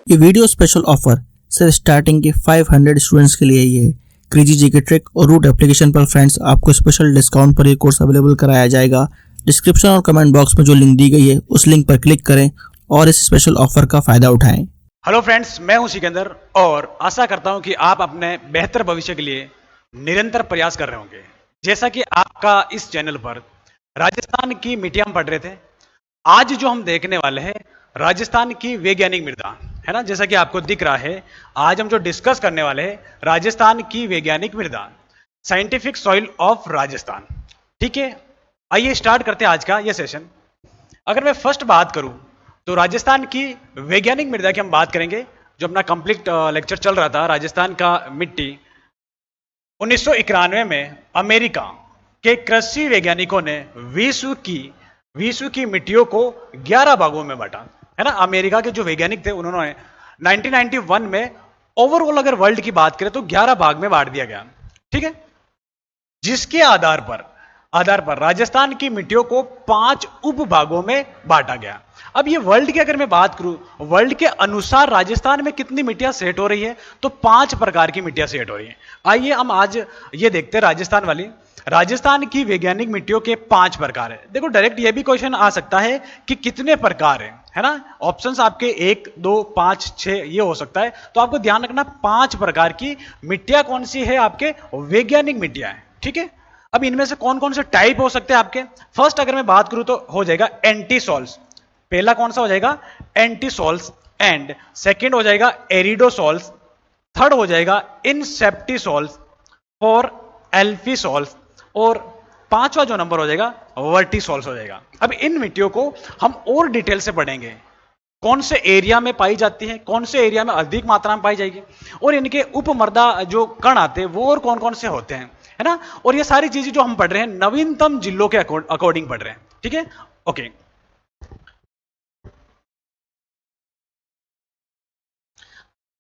ये video special offer सिर्फ starting के 500 स्टूडेंट्स के लिए ही है। क्रेजी जीके ट्रिक और रूट एप्लीकेशन पर फ्रेंड्स आपको स्पेशल डिस्काउंट पर ये कोर्स अवेलेबल कराया जाएगा। डिस्क्रिप्शन और कमेंट बॉक्स में जो लिंक दी गई है उस लिंक पर क्लिक करें और इस स्पेशल ऑफर का फायदा उठाएं। हेलो फ्रेंड्स, मैं हूं सिकंदर और आशा करता हूं कि आप अपने बेहतर भविष्य के लिए निरंतर प्रयास कर रहे होंगे। जैसा कि आपका इस चैनल पर राजस्थान की मिट्टियां हम पढ़ रहे थे, आज जो हम देखने वाले हैं राजस्थान की वैज्ञानिक मृदा है ना। जैसा कि आपको दिख रहा है, आज हम जो डिस्कस करने वाले हैं राजस्थान की वैज्ञानिक मृदा, साइंटिफिक सॉइल ऑफ राजस्थान। ठीक है, आइए स्टार्ट करते हैं आज का यह सेशन। अगर मैं फर्स्ट बात करूं तो राजस्थान की वैज्ञानिक मृदा की हम बात करेंगे। जो अपना कंप्लीट लेक्चर चल रहा था राजस्थान का मिट्टी, 1991 में अमेरिका के कृषि वैज्ञानिकों ने विश्व की मिट्टियों को 11 भागों में बांटा है ना। अमेरिका के जो वैज्ञानिक थे उन्होंने 1991 में ओवरऑल अगर वर्ल्ड की बात करें तो 11 भाग में बांट दिया गया। ठीक है, जिसके आधार पर राजस्थान की मिट्टियों को 5 उप भागों में बांटा गया। अब ये वर्ल्ड की अगर मैं बात करूं, वर्ल्ड के अनुसार राजस्थान में कितनी मिट्टियां सेट हो रही है, तो 5 प्रकार की मिट्टियां सेट हो रही हैं। आइए हम आज ये देखते हैं राजस्थान की वैज्ञानिक मिट्टियों के 5 प्रकार है। देखो, डायरेक्ट ये भी क्वेश्चन आ सकता है कि कितने प्रकार है ना। ऑप्शंस आपके 1, 2, 5, 6 ये हो सकता है। तो आपको ध्यान रखना 5 प्रकार की मिट्टियां कौन सी है, आपके वैज्ञानिक मिट्टियां हैं। ठीक है, अब इनमें से कौन कौन से टाइप हो सकते हैं आपके। फर्स्ट अगर मैं बात करूं तो हो जाएगा एंटीसॉल्स। पहला कौन सा हो जाएगा, एंटीसॉल्स। एंड सेकंड हो जाएगा एरिडोसॉल्स। थर्ड हो जाएगा इनसेप्टिसॉल्स और एल्फीसॉल्स। और 5वां जो नंबर हो जाएगा वर्टिसॉल्स हो जाएगा। अब इन मिट्टियों को हम और डिटेल से पढ़ेंगे, कौन से एरिया में पाई जाती है, कौन से एरिया में अधिक मात्रा में पाई जाएगी, और इनके उपमृदा जो कण आते हैं वो और कौन कौन से होते हैं, है ना। और ये सारी चीजें जो हम पढ़ रहे हैं नवीनतम जिलों के अकॉर्डिंग पढ़ रहे हैं। ठीक है, ओके।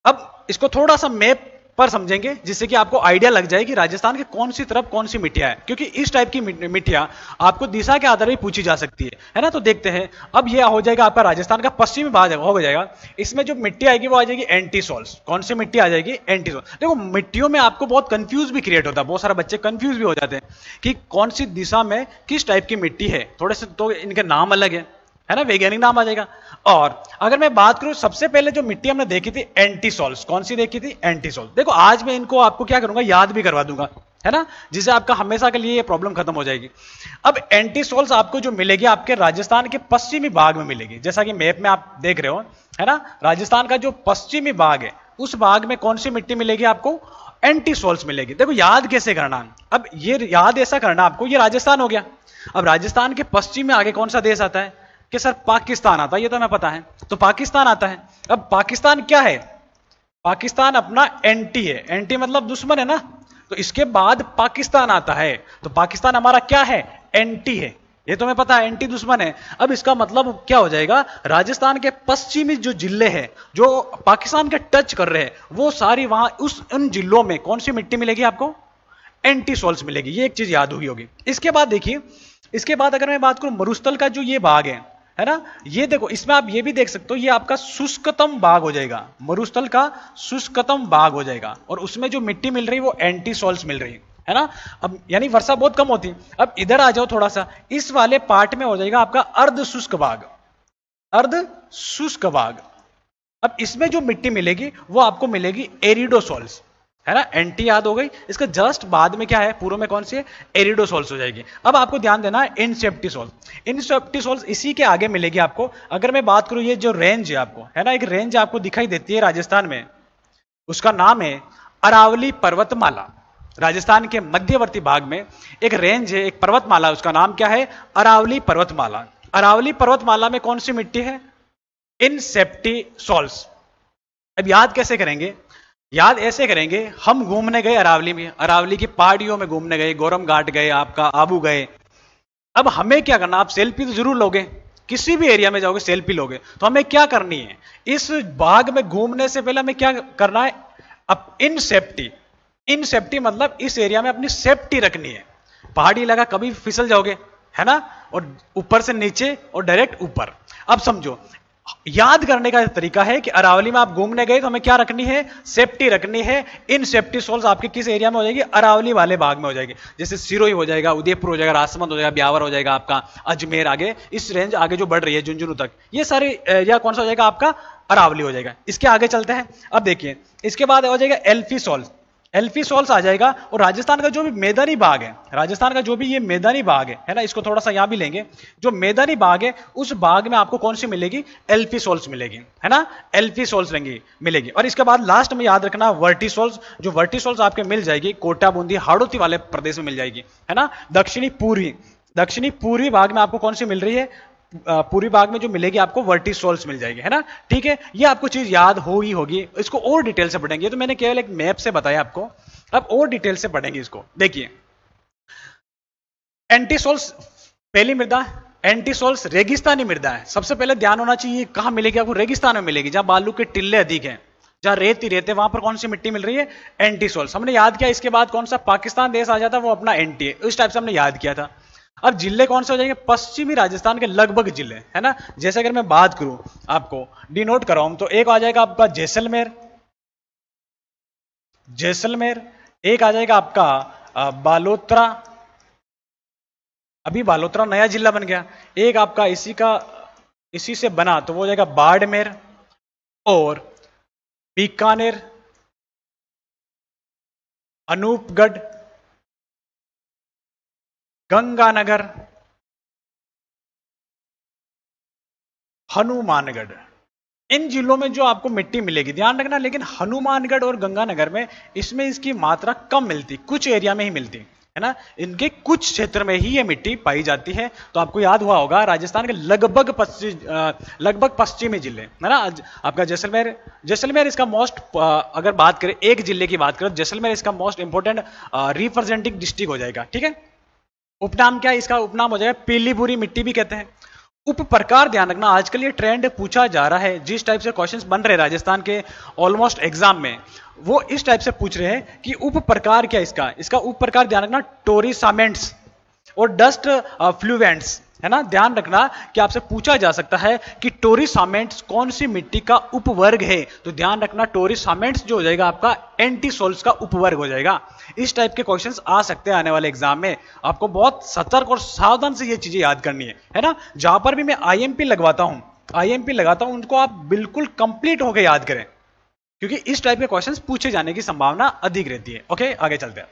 अब इसको थोड़ा सा मैप पर समझेंगे जिससे कि आपको आइडिया लग जाए कि राजस्थान के कौन सी तरफ कौन सी मिट्टियां है, क्योंकि इस टाइप की मिट्टियां आपको दिशा के आधार पर पूछी जा सकती है ना। तो देखते हैं, अब यह हो जाएगा आपका राजस्थान का पश्चिमी भाग हो जाएगा। इसमें जो मिट्टी आएगी वो आ जाएगी एंटीसॉल्स। कौन सी मिट्टी आ जाएगी, एंटीसॉल्स। देखो, मिट्टियों में आपको बहुत कंफ्यूज भी क्रिएट होता है, बहुत सारे बच्चे कंफ्यूज भी हो जाते हैं कि कौन सी दिशा में किस टाइप की मिट्टी है। थोड़े से तो इनके नाम अलग है ना, वैज्ञानिक नाम आ जाएगा। और अगर मैं बात करूं, सबसे पहले जो मिट्टी हमने देखी थी एंटीसॉल्स, कौन सी देखी थी, एंटीसॉल्स। देखो, आज मैं इनको आपको क्या करूंगा, याद भी करवा दूंगा, है ना, जिससे आपका हमेशा के लिए ये प्रॉब्लम खत्म हो जाएगी। अब एंटीसॉल्स आपको जो मिलेगी आपके राजस्थान के पश्चिमी भाग में मिलेगी। जैसा कि मैप में आप देख रहे हो, है ना, राजस्थान का जो पश्चिमी भाग है उस भाग में कौन सी मिट्टी मिलेगी आपको, एंटीसॉल्स मिलेगी। देखो, याद कैसे करना, अब ये याद ऐसा करना आपको, ये राजस्थान हो गया। अब राजस्थान के पश्चिम में आगे कौन सा देश आता है कि सर पाकिस्तान आता है, ये तो हमें पता है। तो पाकिस्तान आता है। अब पाकिस्तान क्या है, पाकिस्तान अपना एंटी है। एंटी मतलब दुश्मन है ना, तो इसके बाद पाकिस्तान आता है। तो पाकिस्तान हमारा क्या है, एंटी है, ये तो हमें पता है, एंटी दुश्मन है। अब इसका मतलब क्या हो जाएगा, राजस्थान के पश्चिमी जो जिले हैं जो पाकिस्तान के टच कर रहे हैं वो सारी वहां उन जिलों में कौन सी मिट्टी मिलेगी आपको, एंटीसॉल्स मिलेगी। ये एक चीज याद हुई होगी। इसके बाद देखिए, इसके बाद अगर मैं बात करूं मरुस्थल का जो ये भाग है ना, ये देखो, इसमें आप ये भी देख सकते हो, ये आपका शुष्कतम भाग हो जाएगा, मरुस्थल का शुष्कतम भाग हो जाएगा। और उसमें जो मिट्टी मिल रही है वो एंटीसॉल्स मिल रही है ना। अब यानी वर्षा बहुत कम होती है। अब इधर आ जाओ थोड़ा सा, इस वाले पार्ट में हो जाएगा आपका अर्ध शुष्क भाग, अर्ध शुष्क भाग। अब इसमें जो मिट्टी मिलेगी वो आपको मिलेगी एरिडोसॉल्स, है ना। एंटी याद हो गई, इसका जस्ट बाद में क्या है, पूर्व में कौन सी है, एरिडोसॉल्स हो जाएगी। अब आपको ध्यान देना है इनसेप्टिसॉल्स। इनसेप्टिसॉल्स इसी के आगे मिलेगी आपको। अगर मैं बात करूं, ये जो रेंज है आपको, है ना, एक रेंज आपको दिखाई देती है राजस्थान में, उसका नाम है अरावली पर्वतमाला। राजस्थान के मध्यवर्ती भाग में एक रेंज है, एक पर्वतमाला, उसका नाम क्या है, अरावली पर्वतमाला। अरावली पर्वतमाला में कौन सी मिट्टी है, इनसेप्टिसॉल्स। अब याद कैसे करेंगे, याद ऐसे करेंगे, हम घूमने गए अरावली में, अरावली की पहाड़ियों में घूमने गए, गोरम घाट गए, आपका आबू गए। अब हमें क्या करना, आप सेल्फी तो जरूर लोगे, किसी भी एरिया में जाओगे सेल्फी लोगे, तो हमें क्या करनी है, इस भाग में घूमने से पहले हमें क्या करना है, अब इन सेफ्टी मतलब इस एरिया में अपनी सेफ्टी रखनी है। पहाड़ी इलाका कभी फिसल जाओगे, है ना, और ऊपर से नीचे और डायरेक्ट ऊपर। अब समझो, याद करने का तरीका है कि अरावली में आप घूमने गए तो हमें क्या रखनी है, सेफ्टी रखनी है। इन सेफ्टी सोल्स आपके किस एरिया में हो जाएगी, अरावली वाले भाग में हो जाएगी। जैसे सिरोही हो जाएगा, उदयपुर हो जाएगा, राजसमंद हो जाएगा, ब्यावर हो जाएगा, आपका अजमेर, आगे इस रेंज आगे जो बढ़ रही है झुंझुनू तक, ये सारे एरिया कौन सा हो जाएगा, आपका अरावली हो जाएगा। इसके आगे चलते हैं। अब देखिए इसके बाद हो जाएगा एल्फी सोल्स, एल्फी सोल्स आ जाएगा। और राजस्थान का जो भी मैदानी भाग है, राजस्थान का जो भी ये मैदानी भाग है ना, इसको थोड़ा सा यहां भी लेंगे, जो मैदानी भाग है उस भाग में आपको कौन सी मिलेगी, एल्फी सोल्स मिलेगी, है ना, एल्फी सोल्स मिलेगी। और इसके बाद लास्ट में याद रखना वर्टी सोल्स, जो वर्टी सोल्स आपके मिल जाएगी कोटा, बूंदी, हाड़ौती वाले प्रदेश में मिल जाएगी, है ना। दक्षिणी पूर्वी भाग में आपको कौन सी मिल रही है, पूर्वी भाग में जो मिलेगी आपको वर्टी सोल्स मिल जाएगी, है ना। ठीक है, ये आपको चीज याद होगी। इसको और डिटेल से पढ़ेंगे, तो मैंने केवल एक मैप से बताया आपको, अब और डिटेल से पढ़ेंगे इसको। देखिए एंटीसोल्स पहली मृदा, एंटीसोल्स रेगिस्तानी मृदा है। सबसे पहले ध्यान होना चाहिए कहां मिलेगी आपको, रेगिस्तान में मिलेगी, जहां बालू के टिल्ले अधिक हैं, जहां रेत ही रेत है, वहां पर कौन सी मिट्टी मिल रही है, एंटीसोल्स। हमने याद किया। इसके बाद कौन सा पाकिस्तान देश आ जाता है, वो अपना एंटी है, इस टाइप से हमने याद किया था। अब जिले कौन से हो जाएंगे, पश्चिमी राजस्थान के लगभग जिले, है ना। जैसे अगर मैं बात करूं आपको डिनोट कराऊं तो एक आ जाएगा आपका जैसलमेर, एक आ जाएगा आपका बालोतरा, अभी बालोतरा नया जिला बन गया। एक आपका इसी से बना तो वो हो जाएगा बाड़मेर और बीकानेर, अनूपगढ़, गंगानगर, हनुमानगढ़। इन जिलों में जो आपको मिट्टी मिलेगी ध्यान रखना, लेकिन हनुमानगढ़ और गंगानगर में इसमें इसकी मात्रा कम मिलती, कुछ एरिया में ही मिलती, है ना। इनके कुछ क्षेत्र में ही ये मिट्टी पाई जाती है। तो आपको याद हुआ होगा राजस्थान के लगभग पश्चिमी जिले, है ना। आपका जैसलमेर इसका मोस्ट, अगर बात करें एक जिले की बात करें, जैसलमेर इसका मोस्ट इंपोर्टेंट रिप्रेजेंटिंग डिस्ट्रिक्ट हो जाएगा। ठीक है, उपनाम क्या है इसका, उपनाम हो जाएगा पीलीभूरी मिट्टी भी कहते हैं। उप प्रकार ध्यान रखना, आजकल ये ट्रेंड पूछा जा रहा है, जिस टाइप से क्वेश्चंस बन रहे हैं राजस्थान के ऑलमोस्ट एग्जाम में, वो इस टाइप से पूछ रहे हैं कि उप प्रकार क्या इसका उप प्रकार ध्यान रखना, टोरिसामेंट्स और डस्ट फ्लूवेंट्स, है ना। ध्यान रखना कि आपसे पूछा जा सकता है कि टोरिसामेंट्स कौन सी मिट्टी का उपवर्ग है, तो ध्यान रखना टोरिसामेंट्स जो हो जाएगा आपका एंटीसोल्स का उपवर्ग हो जाएगा। इस टाइप के क्वेश्चंस आ सकते हैं आने वाले एग्जाम में, आपको बहुत सतर्क और सावधान से ये चीजें याद करनी है ना। जहां पर भी मैं आईएमपी लगवाता हूं उनको आप बिल्कुल कंप्लीट होकर याद करें, क्योंकि इस टाइप के क्वेश्चंस पूछे जाने की संभावना अधिक रहती है। ओके, आगे चलते हैं।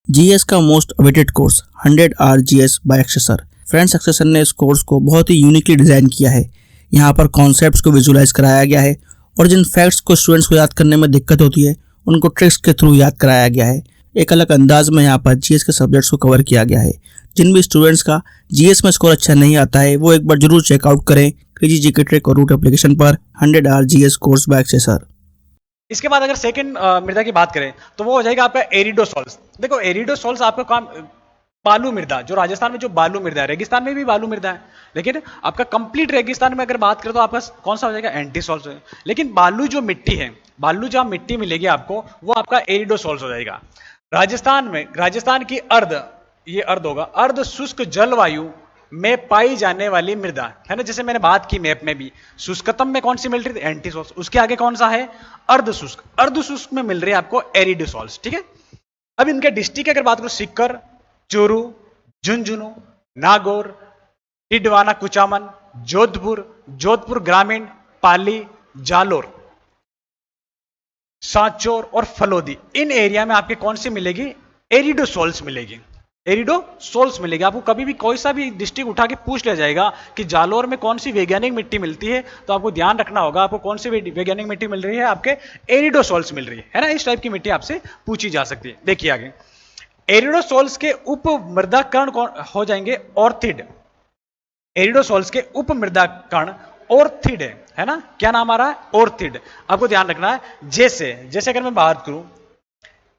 जीएस का most awaited course 100 hour GS by एक्सेसर। फ्रेंड्स, एक्सेसर ने इस कोर्स को बहुत ही यूनिकली डिजाइन किया है। यहाँ पर कॉन्सेप्ट्स को विजुलाइज कराया गया है और जिन फैक्ट्स को स्टूडेंट्स को याद करने में दिक्कत होती है उनको ट्रिक्स के थ्रू याद कराया गया है। एक अलग अंदाज में यहाँ पर जीएस के सब्जेक्ट्स को कवर किया गया है। जिन भी स्टूडेंट्स का जीएस में स्कोर अच्छा नहीं आता है वो एक बार जरूर चेकआउट करें क्रेजी जीके ट्रिक और रूट एप्लीकेशन पर 100 आवर जीएस कोर्स बाय एक्सेसर। इसके बाद अगर सेकंड मृदा की बात करें तो वो हो जाएगा आपका एरिडोसोल्स। देखो एरिडोसोल्स आपका काम, बालू मृदा, जो राजस्थान में जो बालू मृदा है, रेगिस्तान में भी बालू मृदा है, लेकिन आपका कंप्लीट रेगिस्तान में अगर बात करें तो आपका कौन सा हो जाएगा, एंटीसोल्स। लेकिन बालू जो मिट्टी है, बालू जहां मिट्टी मिलेगी आपको, वो आपका एरिडोसोल्स हो जाएगा। राजस्थान की अर्ध होगा, अर्ध शुष्क जलवायु में पाई जाने वाली मृदा, है ना। जैसे मैंने बात की मैप में भी, शुष्कतम में कौन सी मिल रही थी, एंटीसोल्स। उसके आगे कौन सा है, अर्ध शुष्क में मिल रही है आपको एरिडोसोल्स। ठीक है, अब इनके डिस्ट्रिक्ट अगर बात करो, सीकर, चूरू, झुंझुनू, नागौर, टिडवाना, कुचामन, जोधपुर ग्रामीण, पाली, जालोर, सांचौर और फलोदी, इन एरिया में आपके कौन सी मिलेगी, एरिडोसोल्स मिलेगी। आपको कभी भी कोई सा भी डिस्ट्रिक्ट उठा के पूछ लिया जाएगा कि जालोर में कौन सी वैज्ञानिक मिट्टी मिलती है, तो आपको ध्यान रखना होगा आपको कौन सी वैज्ञानिक मिट्टी मिल रही है, आपके एरिडोसोल्स मिल रही है ना। इस टाइप की मिट्टी आपसे पूछी जा सकती है। देखिए आगे, एरिडोसोल्स के उप मृदा कण कौन हो जाएंगे, ऑर्थिड। एरिडोसोल्स के उप मृदा कण ऑर्थिड है ना। क्या नाम आ रहा है, ऑर्थिड। आपको ध्यान रखना है, जैसे अगर मैं बात करूं,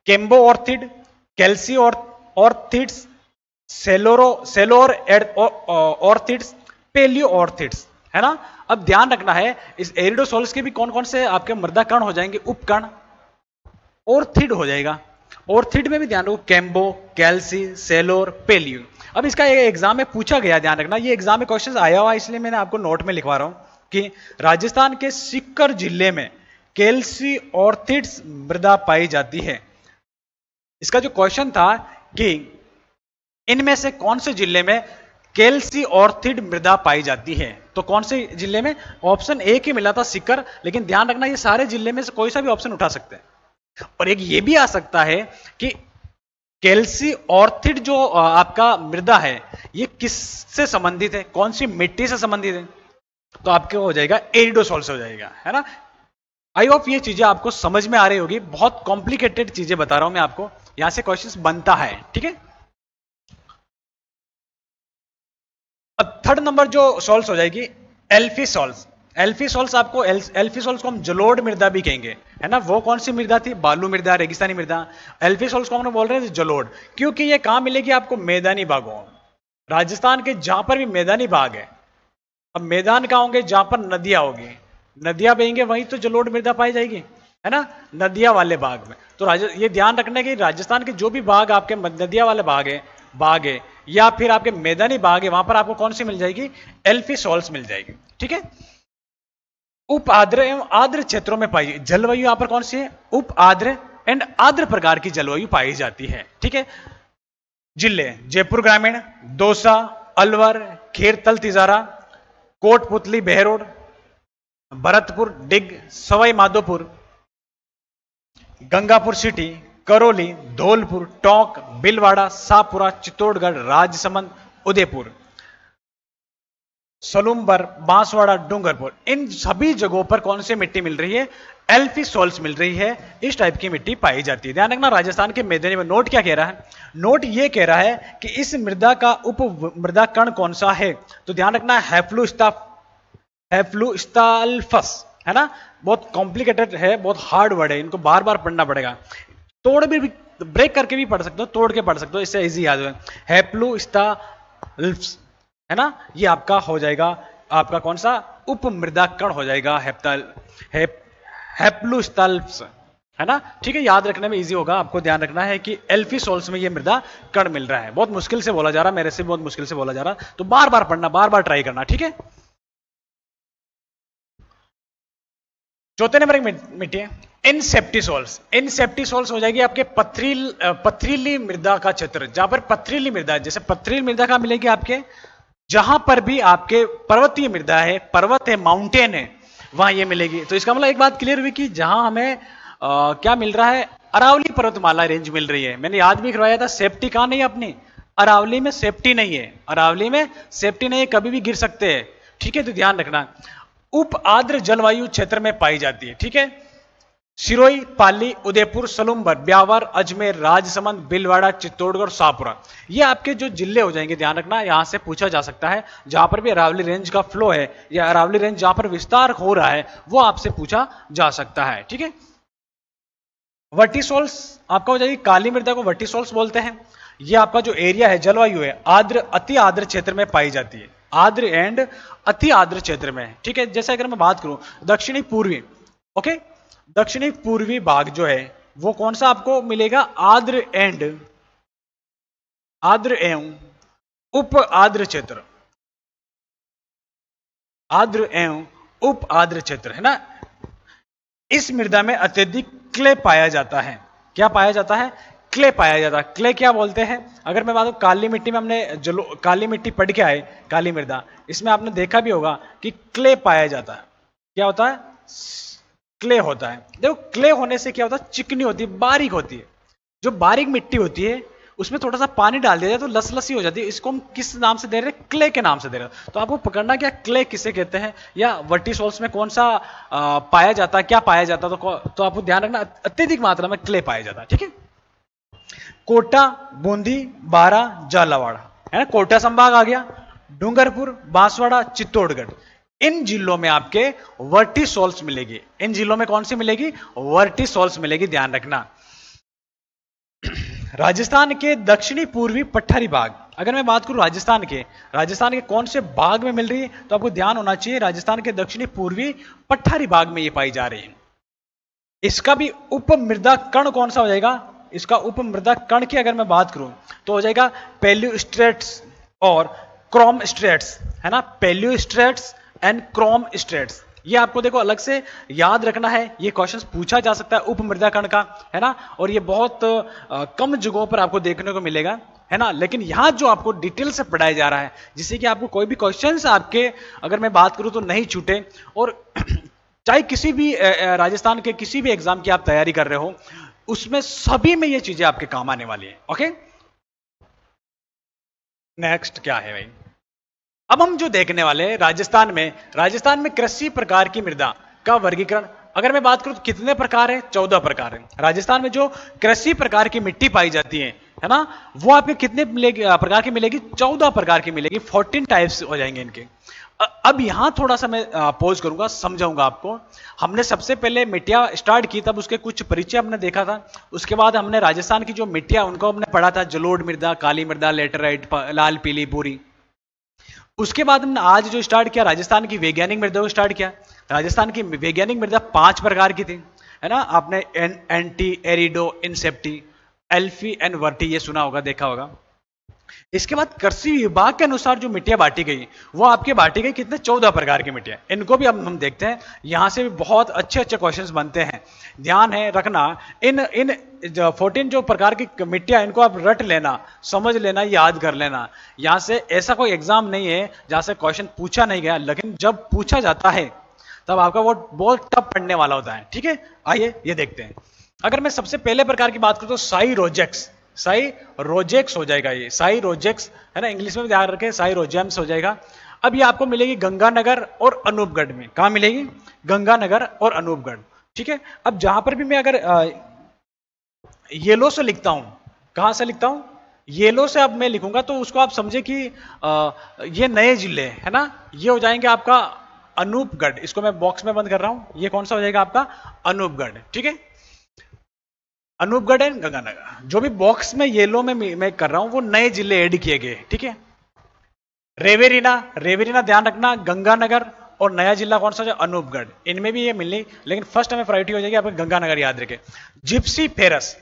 केम्बो ऑर्थिड, कैल्सी ऑर्थिड्स, सेलोर ऑर्थिड्स, पेलियो ऑर्थिड्स, है ना। अब ध्यान रखना है, इस एरिडोसोल्स के भी कौन कौन से आपके मृदा कण हो जाएंगे, उपकण, ऑर्थिड हो जाएगा। ऑर्थिड में भी ध्यान रखो, कैम्बो, कैल्सी, सेलोर, पेलियो। अब इसका एग्जाम में पूछा गया, ध्यान रखना, ये एग्जाम में क्वेश्चन आया हुआ, इसलिए मैंने आपको नोट में लिखवा रहा हूं कि राजस्थान के सीकर जिले में कैल्सी ऑर्थिड्स मृदा पाई जाती है। इसका जो क्वेश्चन था कि इनमें से कौन से जिले में कैल्सी ऑर्थिड मृदा पाई जाती है, तो कौन से जिले में? ऑप्शन ए ही मिला था सीकर, लेकिन ध्यान रखना ये सारे जिले में से कोई सा भी ऑप्शन उठा सकते हैं। और एक ये भी आ सकता है कि कैल्सी ऑर्थिड जो आपका मृदा है ये किससे संबंधित है, कौन सी मिट्टी से संबंधित है, तो आपके हो जाएगा एरिडोसॉल से हो जाएगा, है ना। आई होप ये चीजें आपको समझ में आ रही होगी, बहुत कॉम्प्लिकेटेड चीजें बता रहा हूं मैं आपको, यहां से क्वेश्चंस बनता है, ठीक है। अब थर्ड नंबर जो सॉल्स हो जाएगी एल्फी सॉल्स। एल्फी सॉल्स आपको एल्फी सॉल्स को हम जलोढ़ मृदा भी कहेंगे, है ना। वो कौन सी मृदा थी? बालू मृदा, रेगिस्तानी मृदा। एल्फी सॉल्स को हम बोल रहे हैं जलोढ़, क्योंकि ये कहां मिलेगी आपको? मैदानी भागों, राजस्थान के जहां पर भी मैदानी भाग है। अब मैदान कहां होंगे? जहां पर नदियां होगी, नदियां बहेंगे वहीं तो जलोढ़ मृदा पाई जाएगी, है ना, नदियां वाले भाग में। तो ये ध्यान रखना है कि राजस्थान के जो भी भाग आपके नदियां वाले भाग है या फिर आपके मैदानी भाग है, वहां पर आपको कौन सी मिल जाएगी? एल्फी सॉल्स मिल जाएगी, ठीक है। उप आर्द्र एवं आर्द्र क्षेत्रों में पाई जलवायु यहां पर कौन सी है? उप आर्द्र एंड आर्द्र प्रकार की जलवायु पाई जाती है, ठीक है। जिले जयपुर ग्रामीण, दौसा, अलवर, खेरतल तिजारा, कोटपुतली बहरोड, भरतपुर डिग, सवाई माधोपुर, गंगापुर सिटी, करौली, धौलपुर, टोंक, भीलवाड़ा, शाहपुरा, चित्तौड़गढ़, राजसमंद, उदयपुर, सलूम्बर, बांसवाड़ा, डूंगरपुर, इन सभी जगहों पर कौन सी मिट्टी मिल रही है? एल्फी सॉल्स मिल रही है। इस टाइप की मिट्टी पाई जाती है। ध्यान रखना, राजस्थान के मैदानी में नोट क्या कह रहा है? नोट ये कह रहा है कि इस मृदा का उप मृदा कण कौन सा है, तो ध्यान रखना हैफ्लूस्टाल्फस, है ना। बहुत कॉम्प्लिकेटेड है, बहुत हार्ड वर्ड है, इनको बार बार पढ़ना पड़ेगा। तोड़ भी ब्रेक करके भी पढ़ सकते हो, तोड़ के पढ़ सकते हो, इससे इजी याद है। हैफ्लूस्टाल्फस, है ना, ये आपका हो जाएगा, आपका कौन सा? उप मृदा कण हो जाएगा, हैप्लूस्टाल्फस, है ना, ठीक है। याद रखने में इजी होगा, आपको ध्यान रखना है कि एल्फी सॉल्स में ये मृदा कण मिल रहा है। बहुत मुश्किल से बोला जा रहा है, मेरे से बहुत मुश्किल से बोला जा रहा, तो बार बार पढ़ना, बार बार ट्राई करना, ठीक है। चौथे नंबर की मिट्टी है इनसेप्टिसोल्स। इनसेप्टिसोल्स हो जाएगी आपके पथरीली मृदा का क्षेत्र, जहां पर पथरीली मृदा, जैसे पथरीली मृदा कहां मिलेगी? आपके जहां पर भी आपके पर्वतीय मृदा है, पर्वत है, माउंटेन है, वहां ये मिलेगी। तो इसका मतलब एक बात क्लियर हुई कि जहां हमें क्या मिल रहा है? अरावली पर्वतमाला रेंज मिल रही है। मैंने याद भी करवाया था, सेफ्टी कहां नहीं है अपनी? अरावली में सेफ्टी नहीं है, अरावली में सेफ्टी नहीं है, कभी भी गिर सकते हैं, ठीक है। तो ध्यान रखना, उप आर्द्र जलवायु क्षेत्र में पाई जाती है, ठीक है। सिरोही, पाली, उदयपुर, सलूम्बर, ब्यावर, अजमेर, राजसमंद, भीलवाड़ा, चित्तौड़गढ़, शाहपुरा, ये आपके जो जिले हो जाएंगे। ध्यान रखना, यहां से पूछा जा सकता है, जहां पर भी अरावली रेंज का फ्लो है या अरावली रेंज जहां पर विस्तार हो रहा है, वो आपसे पूछा जा सकता है, ठीक है। वर्टिसोल्स आपका हो जाएगी, काली मृदा को वर्टिसोल्स बोलते हैं। ये आपका जो एरिया है, जलवायु है, आर्द्र अति आर्द्र क्षेत्र में पाई जाती है, आर्द्र एंड अति आर्द्र क्षेत्र में, ठीक है। जैसे अगर मैं बात करूं दक्षिणी पूर्वी, ओके, दक्षिणी पूर्वी भाग जो है वो कौन सा आपको मिलेगा? आर्द्र एवं उप आर्द्र क्षेत्र, आर्द्र एवं उप आर्द्र क्षेत्र, है ना। इस मृदा में अत्यधिक क्ले पाया जाता है। क्या पाया जाता है? क्ले पाया जाता है। क्ले क्या बोलते हैं? अगर मैं बात करूं काली मिट्टी में, हमने काली मिट्टी पढ़ के आए, काली मृदा, इसमें आपने देखा भी होगा कि क्ले पाया जाता है। क्या होता है? क्ले होता है। देखो, क्ले होने से क्या होता है? चिकनी होती है, बारीक होती है। जो बारीक मिट्टी होती है उसमें थोड़ा सा पानी डाल दिया जाए तो लसलसी हो जाती है। इसको हम किस नाम से दे रहे हैं? क्ले के नाम से दे रहे हैं। तो आपको पकड़ना क्या, क्ले किसे कहते हैं या वर्टिसोल्स में कौन सा पाया जाता है, क्या पाया जाता है, तो आपको ध्यान रखना, अत्यधिक मात्रा में क्ले पाया जाता है, ठीक है। कोटा, बूंदी, बारा, झालावाड़, है ना, कोटा संभाग आ गया, डूंगरपुर, बांसवाड़ा, चित्तौड़गढ़, इन जिलों में आपके वर्टिसोल्स मिलेगी। इन जिलों में कौन सी मिलेगी? वर्टिसोल्स मिलेगी, ध्यान रखना। राजस्थान के दक्षिणी पूर्वी पठारी भाग, अगर मैं बात करूं राजस्थान के कौन से भाग में मिल रही है, तो आपको ध्यान होना चाहिए राजस्थान के दक्षिणी पूर्वी पठारी भाग में ये पाई जा रही है। इसका भी उप मृदा कण कौन सा हो जाएगा? इसका उप मृदा कण की अगर मैं बात करूं तो हो जाएगा पेल्यूस्ट्रेट्स और क्रोम स्ट्रेट्स, है ना, पेल्यूस्ट्रेट्स एंड क्रोम स्ट्रेट्स। ये आपको देखो अलग से याद रखना है, ये क्वेश्चंस पूछा जा सकता है उप मृदा कण का, है ना, और ये बहुत कम जगहों पर आपको देखने को मिलेगा, है ना। लेकिन यहाँ जो आपको डिटेल से पढ़ाया जा रहा है जिससे कि आपको कोई भी क्वेश्चंस आपके, अगर मैं बात करूं तो नहीं छूटे, और चाहे किसी भी राजस्थान के किसी भी एग्जाम की आप तैयारी कर रहे हो, उसमें सभी में ये चीजें आपके काम आने वाली है। ओके, नेक्स्ट क्या है भाई, अब हम जो देखने वाले हैं राजस्थान में कृषि प्रकार की मृदा का वर्गीकरण। अगर मैं बात करूं तो कितने प्रकार है, 14 प्रकार है। राजस्थान में जो कृषि प्रकार की मिट्टी पाई जाती है ना, वो आपके कितने मिलेगी, प्रकार की मिलेगी, 14 प्रकार की मिलेगी, 14 टाइप्स हो जाएंगे इनके। अब यहां थोड़ा सा मैं पोज करूंगा, समझाऊंगा आपको। हमने सबसे पहले मिट्टियां स्टार्ट की, तब उसके कुछ परिचय हमने देखा था। उसके बाद हमने राजस्थान की जो मिट्टियां उनको हमने पढ़ा था, जलोढ़ मृदा, काली मृदा, लेटेराइट, लाल, पीली, भूरी। उसके बाद हमने आज जो स्टार्ट किया, राजस्थान की वैज्ञानिक मृदा को स्टार्ट किया। राजस्थान की वैज्ञानिक मृदा 5 प्रकार की थी, है ना। आपने एंटी, एरिडो, इंसेप्टी, एल्फी एंड वर्टी ये सुना होगा, देखा होगा। इसके बाद कृषि विभाग के अनुसार जो मिट्टियां बांटी गई, वो आपके बांटी गई कितने, 14 प्रकार की मिट्टियां। इनको भी अब हम देखते हैं, यहां से भी बहुत अच्छे अच्छे क्वेश्चंस बनते हैं। ध्यान है रखना, इन 14 जो प्रकार की मिट्टियां, इनको आप रट लेना, समझ लेना, याद कर लेना। यहां से ऐसा कोई एग्जाम नहीं है जहां से क्वेश्चन पूछा नहीं गया, लेकिन जब पूछा जाता है तब आपका वो बहुत टफ पढ़ने वाला होता है। ठीक है, आइए ये देखते हैं। अगर मैं सबसे पहले प्रकार की बात करूं तो साइरोजेक्स हो जाएगा, ये साइरोजेक्स, है ना। इंग्लिश में ध्यान रखें, साइरोजेम्स हो जाएगा। अब ये आपको मिलेगी गंगानगर और अनूपगढ़ में। कहां मिलेगी, गंगानगर और अनूपगढ़। ठीक है, अब जहां पर भी मैं अगर येलो से लिखता हूं, कहां से लिखता हूं, येलो से अब मैं लिखूंगा तो उसको आप समझे कि ये नए जिले, है ना, ये हो जाएंगे आपका अनूपगढ़। इसको मैं बॉक्स में बंद कर रहा हूं, ये कौन सा हो जाएगा आपका, अनूपगढ़। ठीक है, अनूपगढ़ एंड गंगानगर। जो भी बॉक्स में येलो में मैं कर रहा हूं वो नए जिले ऐड किए गए। ठीक है, रेवेरिना ध्यान रखना, गंगानगर और नया जिला कौन सा है, अनूपगढ़। इनमें भी ये मिलनी, लेकिन फर्स्ट हमें प्रायोरिटी हो जाएगी आपका गंगानगर, याद रखें। जिप्सी फेरस,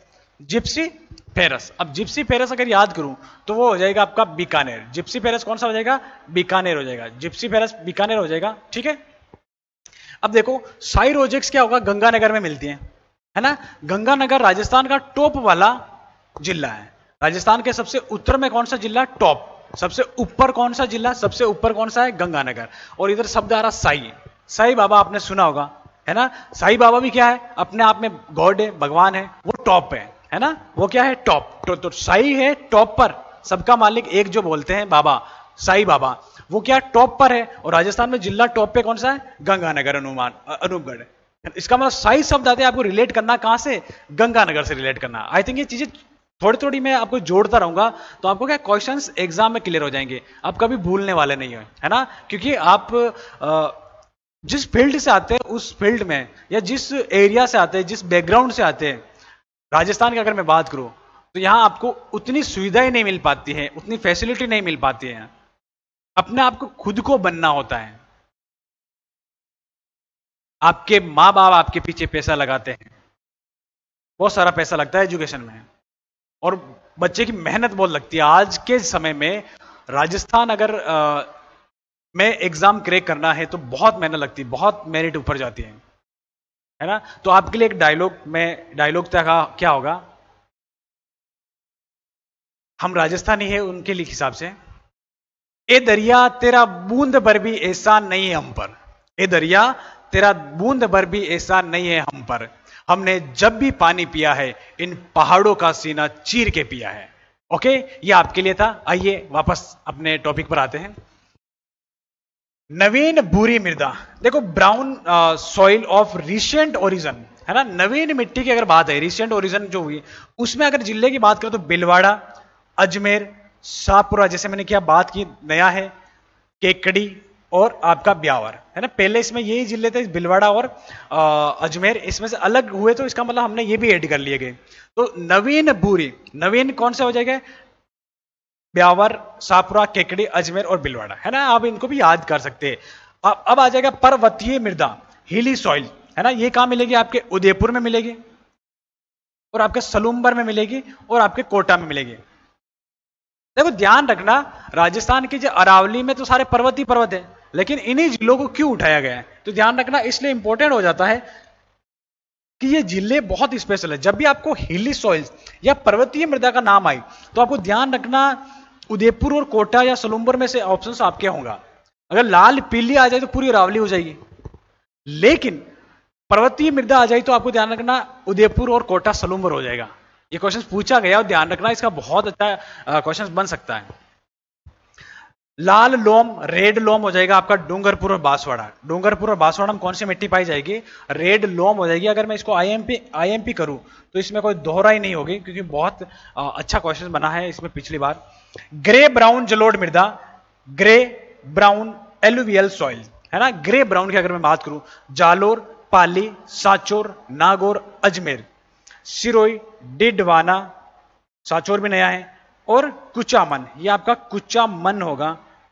अब जिप्सी फेरस अगर याद करूं तो वो हो जाएगा आपका बीकानेर। जिप्सी फेरस कौन सा हो जाएगा, बीकानेर हो जाएगा, जिप्सी फेरस बीकानेर हो जाएगा। ठीक है, अब देखो साइरोजेक्स क्या होगा, गंगानगर में मिलती है ना। गंगानगर राजस्थान का टॉप वाला जिला है। राजस्थान के सबसे उत्तर में कौन सा जिला, टॉप। सबसे ऊपर कौन सा जिला, सबसे ऊपर कौन सा है, गंगानगर। और इधर शब्द आ रहा साई बाबा, आपने सुना होगा, है ना। साई बाबा भी क्या है, अपने आप में गॉड है, भगवान है, वो टॉप है ना, वो क्या है, टॉप। तो साई है टॉप पर, सबका मालिक एक जो बोलते हैं बाबा, साई बाबा, वो क्या टॉप पर है। और राजस्थान में जिला टॉप पे कौन सा है, गंगानगर, अनूपगढ़। इसका मतलब साई शब्द आते हैं, आपको रिलेट करना कहां से, गंगानगर से रिलेट करना। आई थिंक ये चीजें थोड़ी थोड़ी मैं आपको जोड़ता रहूंगा तो आपको क्या क्वेश्चंस एग्जाम में क्लियर हो जाएंगे, आप कभी भूलने वाले नहीं हो, है ना। क्योंकि आप जिस फील्ड से आते हैं उस फील्ड में, या जिस एरिया से आते हैं, जिस बैकग्राउंड से आते हैं, राजस्थान की अगर मैं बात करूं तो यहां आपको उतनी सुविधाएं नहीं मिल पाती है, उतनी फैसिलिटी नहीं मिल पाती है। अपने आप को खुद को बनना होता है। आपके माँ बाप आपके पीछे पैसा लगाते हैं, बहुत सारा पैसा लगता है एजुकेशन में, और बच्चे की मेहनत बहुत लगती है। आज के समय में राजस्थान अगर में एग्जाम क्रैक करना है तो बहुत मेहनत लगती है, बहुत मेरिट ऊपर जाती है ना। तो आपके लिए एक डायलॉग क्या होगा, हम राजस्थानी है उनके लिए हिसाब से, ए दरिया तेरा बूंद भर भी एहसान नहीं है हम पर, ए दरिया तेरा बूंद भर भी एहसान नहीं है हम पर, हमने जब भी पानी पिया है इन पहाड़ों का सीना चीर के पिया है। ओके, ये आपके लिए था। आइए वापस अपने टॉपिक पर आते हैं। नवीन भूरी मृदा, देखो brown soil of recent origin, है ना। नवीन मिट्टी की अगर बात है, रिसेंट ओरिजिन जो हुई, उसमें अगर जिले की बात करें तो भीलवाड़ा, अजमेर, शाहपुरा, जैसे मैंने क्या बात की, नया है, केकड़ी और आपका ब्यावर, है ना। पहले इसमें यही जिले थे, भीलवाड़ा और अजमेर, इसमें से अलग हुए तो इसका मतलब हमने ये भी ऐड कर लिए गए। तो नवीन भूरी, नवीन कौन सा हो जाएगा, ब्यावर, शाहपुरा, केकड़ी, अजमेर और भीलवाड़ा, है ना। आप इनको भी याद कर सकते हैं। अब आ जाएगा पर्वतीय मृदा, हिली सॉइल, है ना। ये कहां मिलेगी, आपके उदयपुर में मिलेगी, और आपके सलूम्बर में मिलेगी, और आपके कोटा में मिलेगी। देखो ध्यान रखना, राजस्थान की जो अरावली में तो सारे पर्वत ही पर्वत है, लेकिन इन्हीं जिलों को क्यों उठाया गया है? तो ध्यान रखना इसलिए इंपॉर्टेंट हो जाता है कि ये जिले बहुत स्पेशल है। जब भी आपको हिली सॉइल्स या पर्वतीय मृदा का नाम आए तो आपको ध्यान रखना उदयपुर और कोटा या सलूम्बर में से ऑप्शंस आपके होंगे। अगर लाल पीली आ जाए तो पूरी अरावली हो जाएगी, लेकिन पर्वतीय मृदा आ जाए तो आपको ध्यान रखना उदयपुर और कोटा सलूम्बर हो जाएगा। ये क्वेश्चन पूछा गया और ध्यान रखना इसका बहुत अच्छा क्वेश्चन बन सकता है। लाल लोम रेड लोम हो जाएगा आपका डूंगरपुर और बांसवाड़ा। डूंगरपुर और बांसवाड़ा में कौन सी मिट्टी पाई जाएगी? रेड लोम हो जाएगी। अगर मैं इसको आईएमपी करूं तो इसमें कोई दोहरा ही नहीं होगी, क्योंकि बहुत अच्छा क्वेश्चन बना है इसमें पिछली बार। ग्रे ब्राउन जलोढ़ मृदा, ग्रे ब्राउन एलुवियल सॉइल है ना। ग्रे ब्राउन की अगर मैं बात करूं, जालोर, पाली, सांचौर, नागौर, अजमेर, सिरोई, डिडवाना, सांचौर भी नया है, और कुचामन। ये आपका कुचामन होगा,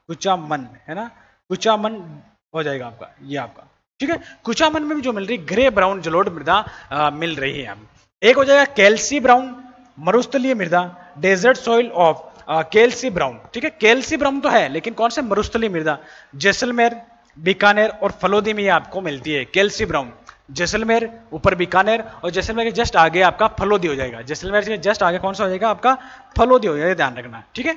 कुचामन है ना, कुचामन हो जाएगा आपका, ये आपका ठीक है। कुचामन में भी जो मिल रही ग्रे ब्राउन जलोढ़ मृदा मिल रही है। एक हो जाएगा कैल्सी ब्राउन मरुस्थलीय मृदा, desert soil of calci brown, ठीक है। कैल्सी ब्राउन तो है, लेकिन कौन से? मरुस्थलीय मृदा, जैसलमेर, बीकानेर और फलोदी में ये आपको मिलती है कैल्सी ब्राउन। जैसलमेर ऊपर बीकानेर, और जैसलमेर के जस्ट आगे आपका फलोदी हो जाएगा। जैसलमेर के जस्ट आगे कौन सा हो जाएगा? आपका फलोदी हो जाएगा, ध्यान रखना, ठीक है।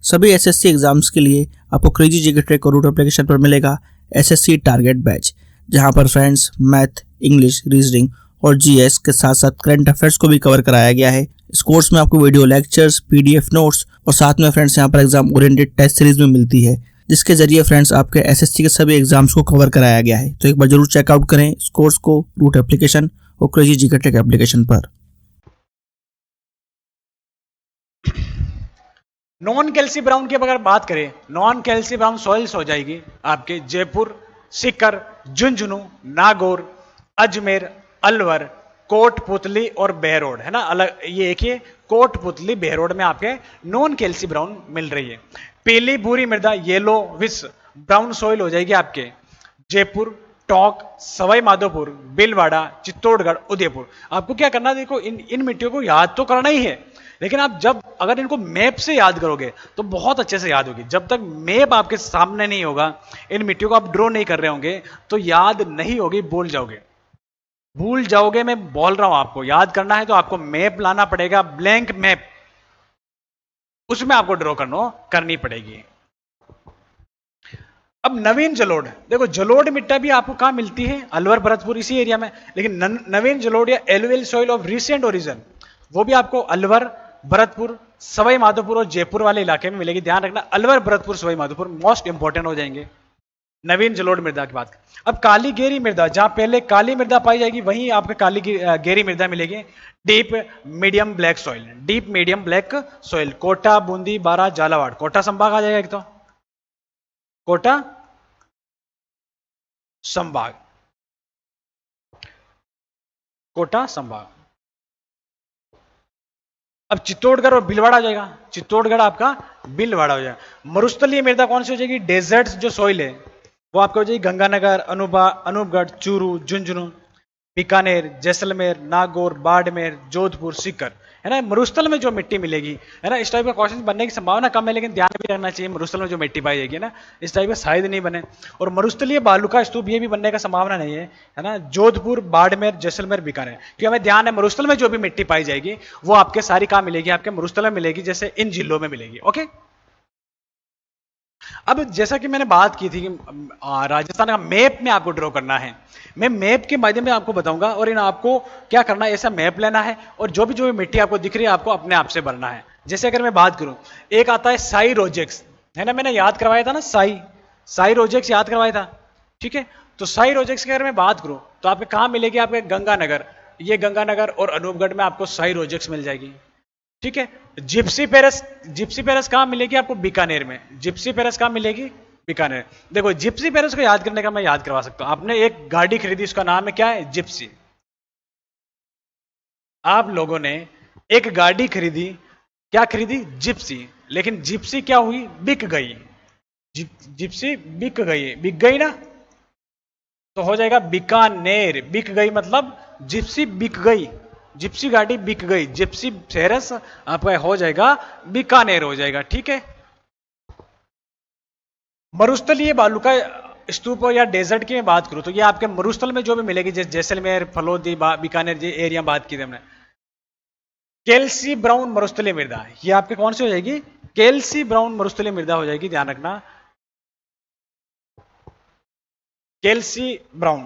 सभी एसएससी एग्जाम्स के लिए आपको क्रेजी जीके ट्रैक और रूट एप्लीकेशन पर मिलेगा एसएससी टारगेट बैच, जहां पर फ्रेंड्स मैथ, इंग्लिश, रीजनिंग और जीएस के साथ साथ करंट अफेयर्स को भी कवर कराया गया है। इस कोर्स में आपको वीडियो लेक्चर्स, पीडीएफ नोट्स और साथ में फ्रेंड्स यहाँ पर एग्जाम ओरिएंटेड टेस्ट सीरीज में मिलती है, जिसके जरिए फ्रेंड्स आपके एसएससी के सभी एग्जाम्स को कवर कराया गया है। तो एक बार जरूर चेकआउट करें इस कोर्स को रूट एप्लीकेशन और क्रेजी जीके ट्रैक एप्लीकेशन पर। नॉन कैल्सी ब्राउन की अगर बात करें, नॉन कैल्सी ब्राउन सॉइल्स हो जाएगी आपके जयपुर, सीकर, झुंझुनू, नागौर, अजमेर, अलवर, कोटपुतली और बहरोड है ना। अलग ये एक ही कोटपुतली बहरोड में आपके नॉन कैल्सी ब्राउन मिल रही है। पीली भूरी मृदा येलो विस ब्राउन सॉइल हो जाएगी आपके जयपुर, टोंक, सवाई माधोपुर, भीलवाड़ा, चित्तौड़गढ़, उदयपुर। आपको क्या करना है? देखो इन मिट्टियों को याद तो करना ही है, लेकिन आप जब अगर इनको मैप से याद करोगे तो बहुत अच्छे से याद होगी। जब तक मैप आपके सामने नहीं होगा, इन मिट्टियों को आप ड्रॉ नहीं कर रहे होंगे, तो याद नहीं होगी, भूल जाओगे। मैं बोल रहा हूं आपको याद करना है तो आपको मैप लाना पड़ेगा, ब्लैंक मैप, उसमें आपको ड्रॉ करनी पड़ेगी। अब नवीन जलोढ़, देखो जलोढ़ मिट्टी भी आपको कहां मिलती है? अलवर, भरतपुर, इसी एरिया में। लेकिन नवीन जलोढ़ या alluvial soil of recent origin, वो भी आपको अलवर, भरतपुर, सवाई माधोपुर और जयपुर वाले इलाके में मिलेगी। ध्यान रखना, अलवर, भरतपुर, सवाई माधोपुर मोस्ट इंपॉर्टेंट हो जाएंगे नवीन जलोढ़ मृदा की बात। अब काली गेरी मृदा, जहां पहले काली मृदा पाई जाएगी वहीं आपको काली गेरी मृदा मिलेगी। Deep medium black soil, deep medium black soil, Kota, Bundi, Bara, Jhalawar, Kota संभाग आ जाएगा एक तो, कोटा संभाग, कोटा संभाग। अब चित्तौड़गढ़ और भीलवाड़ा आ जाएगा, चित्तौड़गढ़ आपका भीलवाड़ा हो जाएगा। मरुस्थलीय मृदा कौन सी हो जाएगी? डेजर्ट जो सॉइल है वो आपको हो जाएगी गंगानगर, अनूपगढ़, चूरू, झुंझुनू, बीकानेर, जैसलमेर, नागौर, बाड़मेर, जोधपुर, सीकर है ना। मरुस्थल में जो मिट्टी मिलेगी है ना, इस टाइप का क्वेश्चन बनने की संभावना कम है, लेकिन ध्यान भी रखना चाहिए मरुस्थल में जो मिट्टी पाई जाएगी ना, इस टाइप का शायद नहीं बने। और मरुस्थलीय बालू का स्तूप ये भी बनने का संभावना नहीं है ना। जोधपुर, बाड़मेर, जैसलमेर, बीकानेर, क्योंकि हमें ध्यान है मरुस्थल में जो भी मिट्टी पाई जाएगी वो आपके सारी कहां मिलेगी? आपके मरुस्थल में मिलेगी, जैसे इन जिलों में मिलेगी। ओके, अब जैसा कि मैंने बात की थी कि राजस्थान का मैप में आपको ड्रॉ करना है, मैं मैप के माध्यम से आपको बताऊंगा। और इन आपको क्या करना है, ऐसा मैप लेना है और जो भी मिट्टी आपको दिख रही है आपको अपने आप से भरना है। जैसे अगर मैं बात करूं, एक आता है साई रोजेक्स है ना, मैंने याद करवाया था ना, साई रोजेक्स याद करवाया था, ठीक है। तो साई रोजेक्स की अगर मैं बात करूं तो आपके कहां मिलेगी? आपके गंगानगर, ये गंगानगर और अनूपगढ़ में आपको साई रोजेक्स मिल जाएगी, ठीक है। जिप्सी पेरस कहां मिलेगी? आपको बीकानेर में। जिप्सी पेरस कहां मिलेगी? बीकानेर। देखो जिप्सी पेरस को याद करने का मैं याद करवा सकता हूं। आपने एक गाड़ी खरीदी, उसका नाम है क्या है? जिप्सी। आप लोगों ने एक गाड़ी खरीदी, क्या खरीदी? जिप्सी। लेकिन जिप्सी क्या हुई? बिक गई। जिप्सी बिक गई ना, तो हो जाएगा बीकानेर। बिक गई मतलब जिप्सी बिक गई, जिप्सी गाड़ी बिक गई, जिप्सी पेरस आपका हो जाएगा बीकानेर हो जाएगा, ठीक है। मरुस्थलीय बालू का स्तूप या डेजर्ट की मैं बात करूं तो ये आपके मरुस्थल में जो भी मिलेगी, जैसे जैसलमेर, फलोदी, बीकानेर, ये एरिया बात की थी हमने। केल्सी ब्राउन मरुस्थलीय मृदा, ये आपके कौन सी हो जाएगी? केल्सी ब्राउन मरुस्थलीय मृदा हो जाएगी, ध्यान रखना। केल्सी ब्राउन,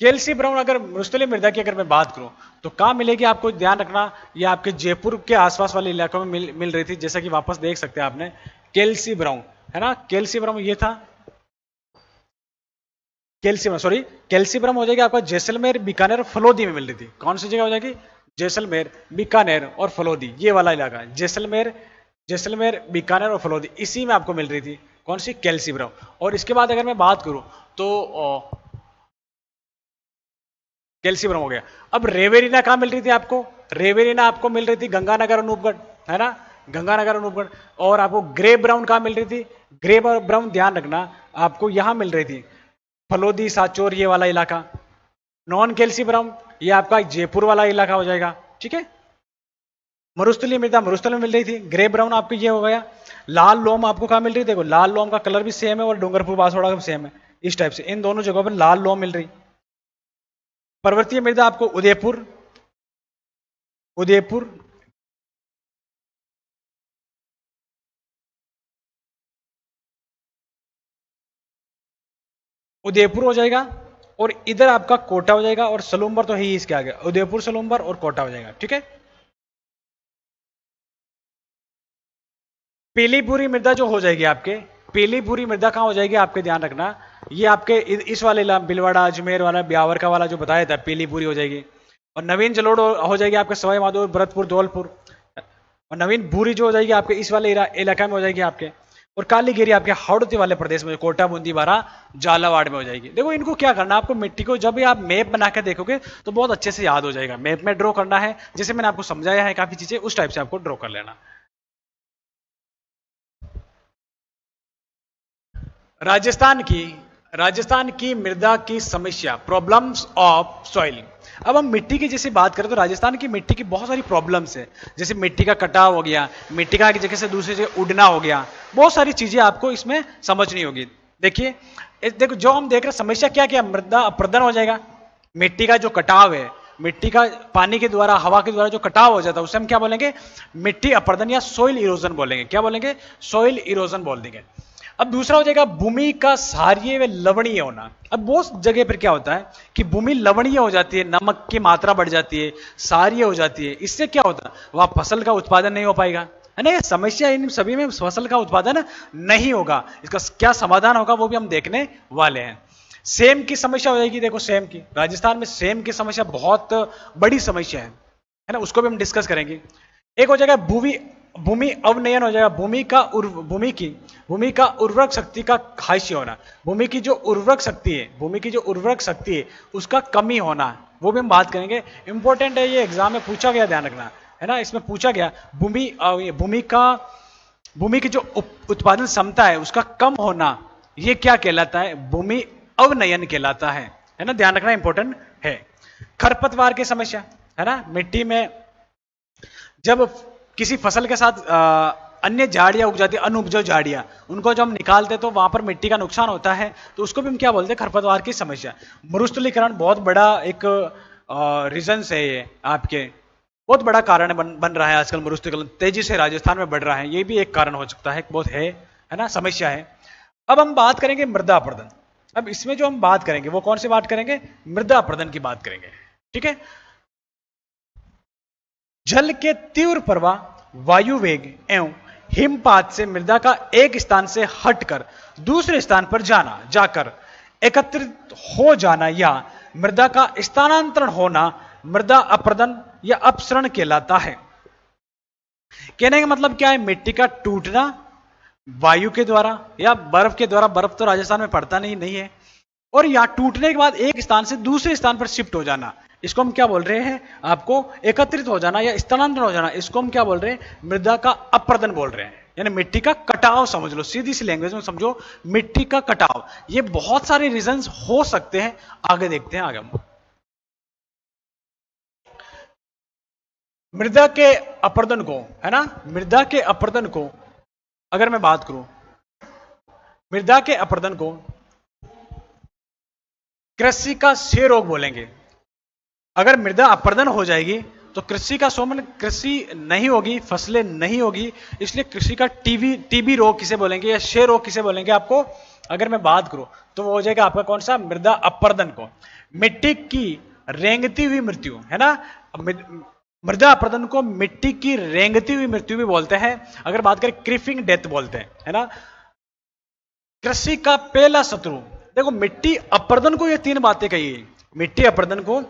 केल्सी ब्राउन अगर मरुस्थलीय मृदा की अगर मैं बात करूं तो कहां मिलेगी आपको, ध्यान रखना। ये आपके जयपुर के आसपास वाले इलाकों में मिल रही थी, जैसा कि वापस देख सकते हैं आपने। केल्सी ब्राउन है ना, केल्सी ब्राउन ये था। केल्सी ब्राउन हो जाएगी आपका जैसलमेर, बीकानेर और फलोदी में मिल रही थी। कौन सी जगह हो जाएगी? जैसलमेर, बीकानेर और फलोदी, ये वाला इलाका है। जैसलमेर, बीकानेर और फलोदी, इसी में आपको मिल रही थी कौन सी? Kelsey brown. और इसके बाद अगर मैं बात करूं तो केल्सी ब्राउन हो गया। अब रेवेरिना कहां मिल रही थी आपको? रेवेरिना आपको मिल रही थी गंगानगर, अनूपगढ़, है ना, गंगानगर, अनूपगढ़। और आपको ग्रे ब्राउन कहां मिल रही थी? ग्रे ब्राउन ध्यान रखना आपको यहां मिल रही थी, फलोदी, साचोर, ये वाला इलाका। नॉन केल्सी ब्राउन ये आपका जयपुर वाला इलाका हो जाएगा, ठीक है। मरुस्थलीय मृदा मरुस्थल में मिल रही थी। ग्रे ब्राउन आपको ये हो गया। लाल लोम आपको कहां मिल रही? देखो लाल लोम का कलर भी सेम है और डूंगरपुर बांसवाड़ा का सेम है, इस टाइप से इन दोनों जगहों पर लाल लोम मिल रही। पर्वतीय मृदा आपको उदयपुर, उदयपुर, उदयपुर हो जाएगा। और इधर आपका कोटा हो जाएगा, और सलूम्बर तो है ही इसके आगे, उदयपुर, सलूम्बर और कोटा हो जाएगा, ठीक है। पीलीभूरी मृदा जो हो जाएगी आपके, पीलीभूरी मृदा कहां हो जाएगी आपके, ध्यान रखना। ये आपके इस वाले बिलवाड़ा, अजमेर वाला, ब्यावर का वाला जो बताया था, पीलीभूरी हो जाएगी। और नवीन जलोढ़ हो जाएगी आपके सवाई माधोपुर, भरतपुर, धौलपुर। और नवीन भूरी जो हो जाएगी आपके इस वाले इलाका में हो जाएगी आपके। और कालीगिरी आपके हाड़ौती वाले प्रदेश में, कोटा, बूंदी, बारा, झालावाड़ में हो जाएगी। देखो इनको क्या करना, आपको मिट्टी को जब भी आप मैप बना के देखोगे तो बहुत अच्छे से याद हो जाएगा। मैप में ड्रॉ करना है, जैसे मैंने आपको समझाया है काफी चीजें, उस टाइप से आपको ड्रॉ कर लेना। राजस्थान की मृदा की समस्या, प्रॉब्लम्स ऑफ सॉइल। अब हम मिट्टी की जैसे बात करें तो राजस्थान की मिट्टी की बहुत सारी प्रॉब्लम्स है, जैसे मिट्टी का कटाव हो गया, मिट्टी का एक जगह से दूसरी जगह उड़ना हो गया, बहुत सारी चीजें आपको इसमें समझनी होगी। देखिए देखो जो हम देख रहे हैं समस्या क्या क्या, मृदा अपरदन हो जाएगा, मिट्टी का जो कटाव है, मिट्टी का पानी के द्वारा, हवा के द्वारा जो कटाव हो जाता है उसे हम क्या बोलेंगे? मिट्टी अपरदन या सोइल इरोजन बोलेंगे। क्या बोलेंगे? सोइल इरोजन बोल देंगे। अब दूसरा हो जाएगा भूमि का क्षारीय व लवणीय होना। अब बहुत जगह पर क्या होता है कि भूमि लवणीय हो जाती है, नमक की मात्रा बढ़ जाती है, क्षारीय हो जाती है। इससे क्या होता है? वह फसल का उत्पादन नहीं हो पाएगा, है ना। ये समस्या इन सभी में फसल का उत्पादन नहीं होगा। इसका क्या समाधान होगा वो भी हम देखने वाले हैं। सेम की समस्या हो जाएगी। देखो सेम की, राजस्थान में सेम की समस्या बहुत बड़ी समस्या है ना, उसको भी हम डिस्कस करेंगे। एक हो जाएगा भूमि अवनयन हो जाएगा, भूमि का उर्वरक शक्ति का खास्य होना। भूमि की जो उर्वरक शक्ति है उसका कमी होना, वो भी हम बात करेंगे। इंपॉर्टेंट है, ये एग्जाम में पूछा गया, ध्यान रखना, है ना। इसमें पूछा गया भूमि की जो उत्पादन क्षमता है उसका कम होना, ये क्या कहलाता है? भूमि अवनयन कहलाता है ना, ध्यान रखना, इंपॉर्टेंट है। खरपतवार की समस्या, है ना, मिट्टी में जब किसी फसल के साथ अन्य झाड़ियां उग जाती है, अनुपजाऊ झाड़ियां, उनको जब हम निकालते हैं तो वहां पर मिट्टी का नुकसान होता है, तो उसको भी हम क्या बोलते हैं? खरपतवार की समस्या। मरुस्थलीकरण बहुत बड़ा एक रीजन है, ये आपके बहुत बड़ा कारण बन रहा है आजकल। मरुस्थलीकरण तेजी से राजस्थान में बढ़ रहा है, ये भी एक कारण हो सकता है, बहुत है ना, समस्या है। अब हम बात करेंगे मृदा अपरदन। अब इसमें जो हम बात करेंगे वो कौन सी बात करेंगे? मृदा अपरदन की बात करेंगे, ठीक है। जल के तीव्र प्रवाह, वायु वेग एवं हिमपात से मृदा का एक स्थान से हटकर दूसरे स्थान पर जाकर एकत्रित हो जाना या मृदा का स्थानांतरण होना मृदा अपरदन या अपसरण कहलाता है। कहने का मतलब क्या है? मिट्टी का टूटना वायु के द्वारा या बर्फ के द्वारा, बर्फ तो राजस्थान में पड़ता नहीं है, और या टूटने के बाद एक स्थान से दूसरे स्थान पर शिफ्ट हो जाना, इसको हम क्या बोल रहे हैं? आपको एकत्रित हो जाना या स्थानांतरण हो जाना, इसको हम क्या बोल रहे हैं? मृदा का अपरदन बोल रहे हैं, यानी मिट्टी का कटाव समझ लो, सीधी सी लैंग्वेज में समझो, मिट्टी का कटाव। ये बहुत सारे रीजंस हो सकते हैं, आगे देखते हैं। आगे हम मृदा के अपरदन को, है ना, मृदा के अपरदन को अगर मैं बात करूं, मृदा के अपर्दन को कृषि का क्षय रोग बोलेंगे। अगर मृदा अपर्दन हो जाएगी तो कृषि का शोषण, कृषि नहीं होगी, फसलें नहीं होगी, इसलिए कृषि का टीबी रोग किसे बोलेंगे या क्षय रोग किसे बोलेंगे आपको अगर मैं बात करूं तो वो हो जाएगा आपका कौन सा, मृदा अपर्दन को। मिट्टी की रेंगती हुई मृत्यु, है ना, मृदा अपर्दन को मिट्टी की रेंगती हुई मृत्यु भी बोलते हैं। अगर बात करें क्रीपिंग डेथ बोलते हैं, है ना। कृषि का पहला शत्रु, देखो मिट्टी अपर्दन को ये तीन बातें कही है, मिट्टी अपर्दन को,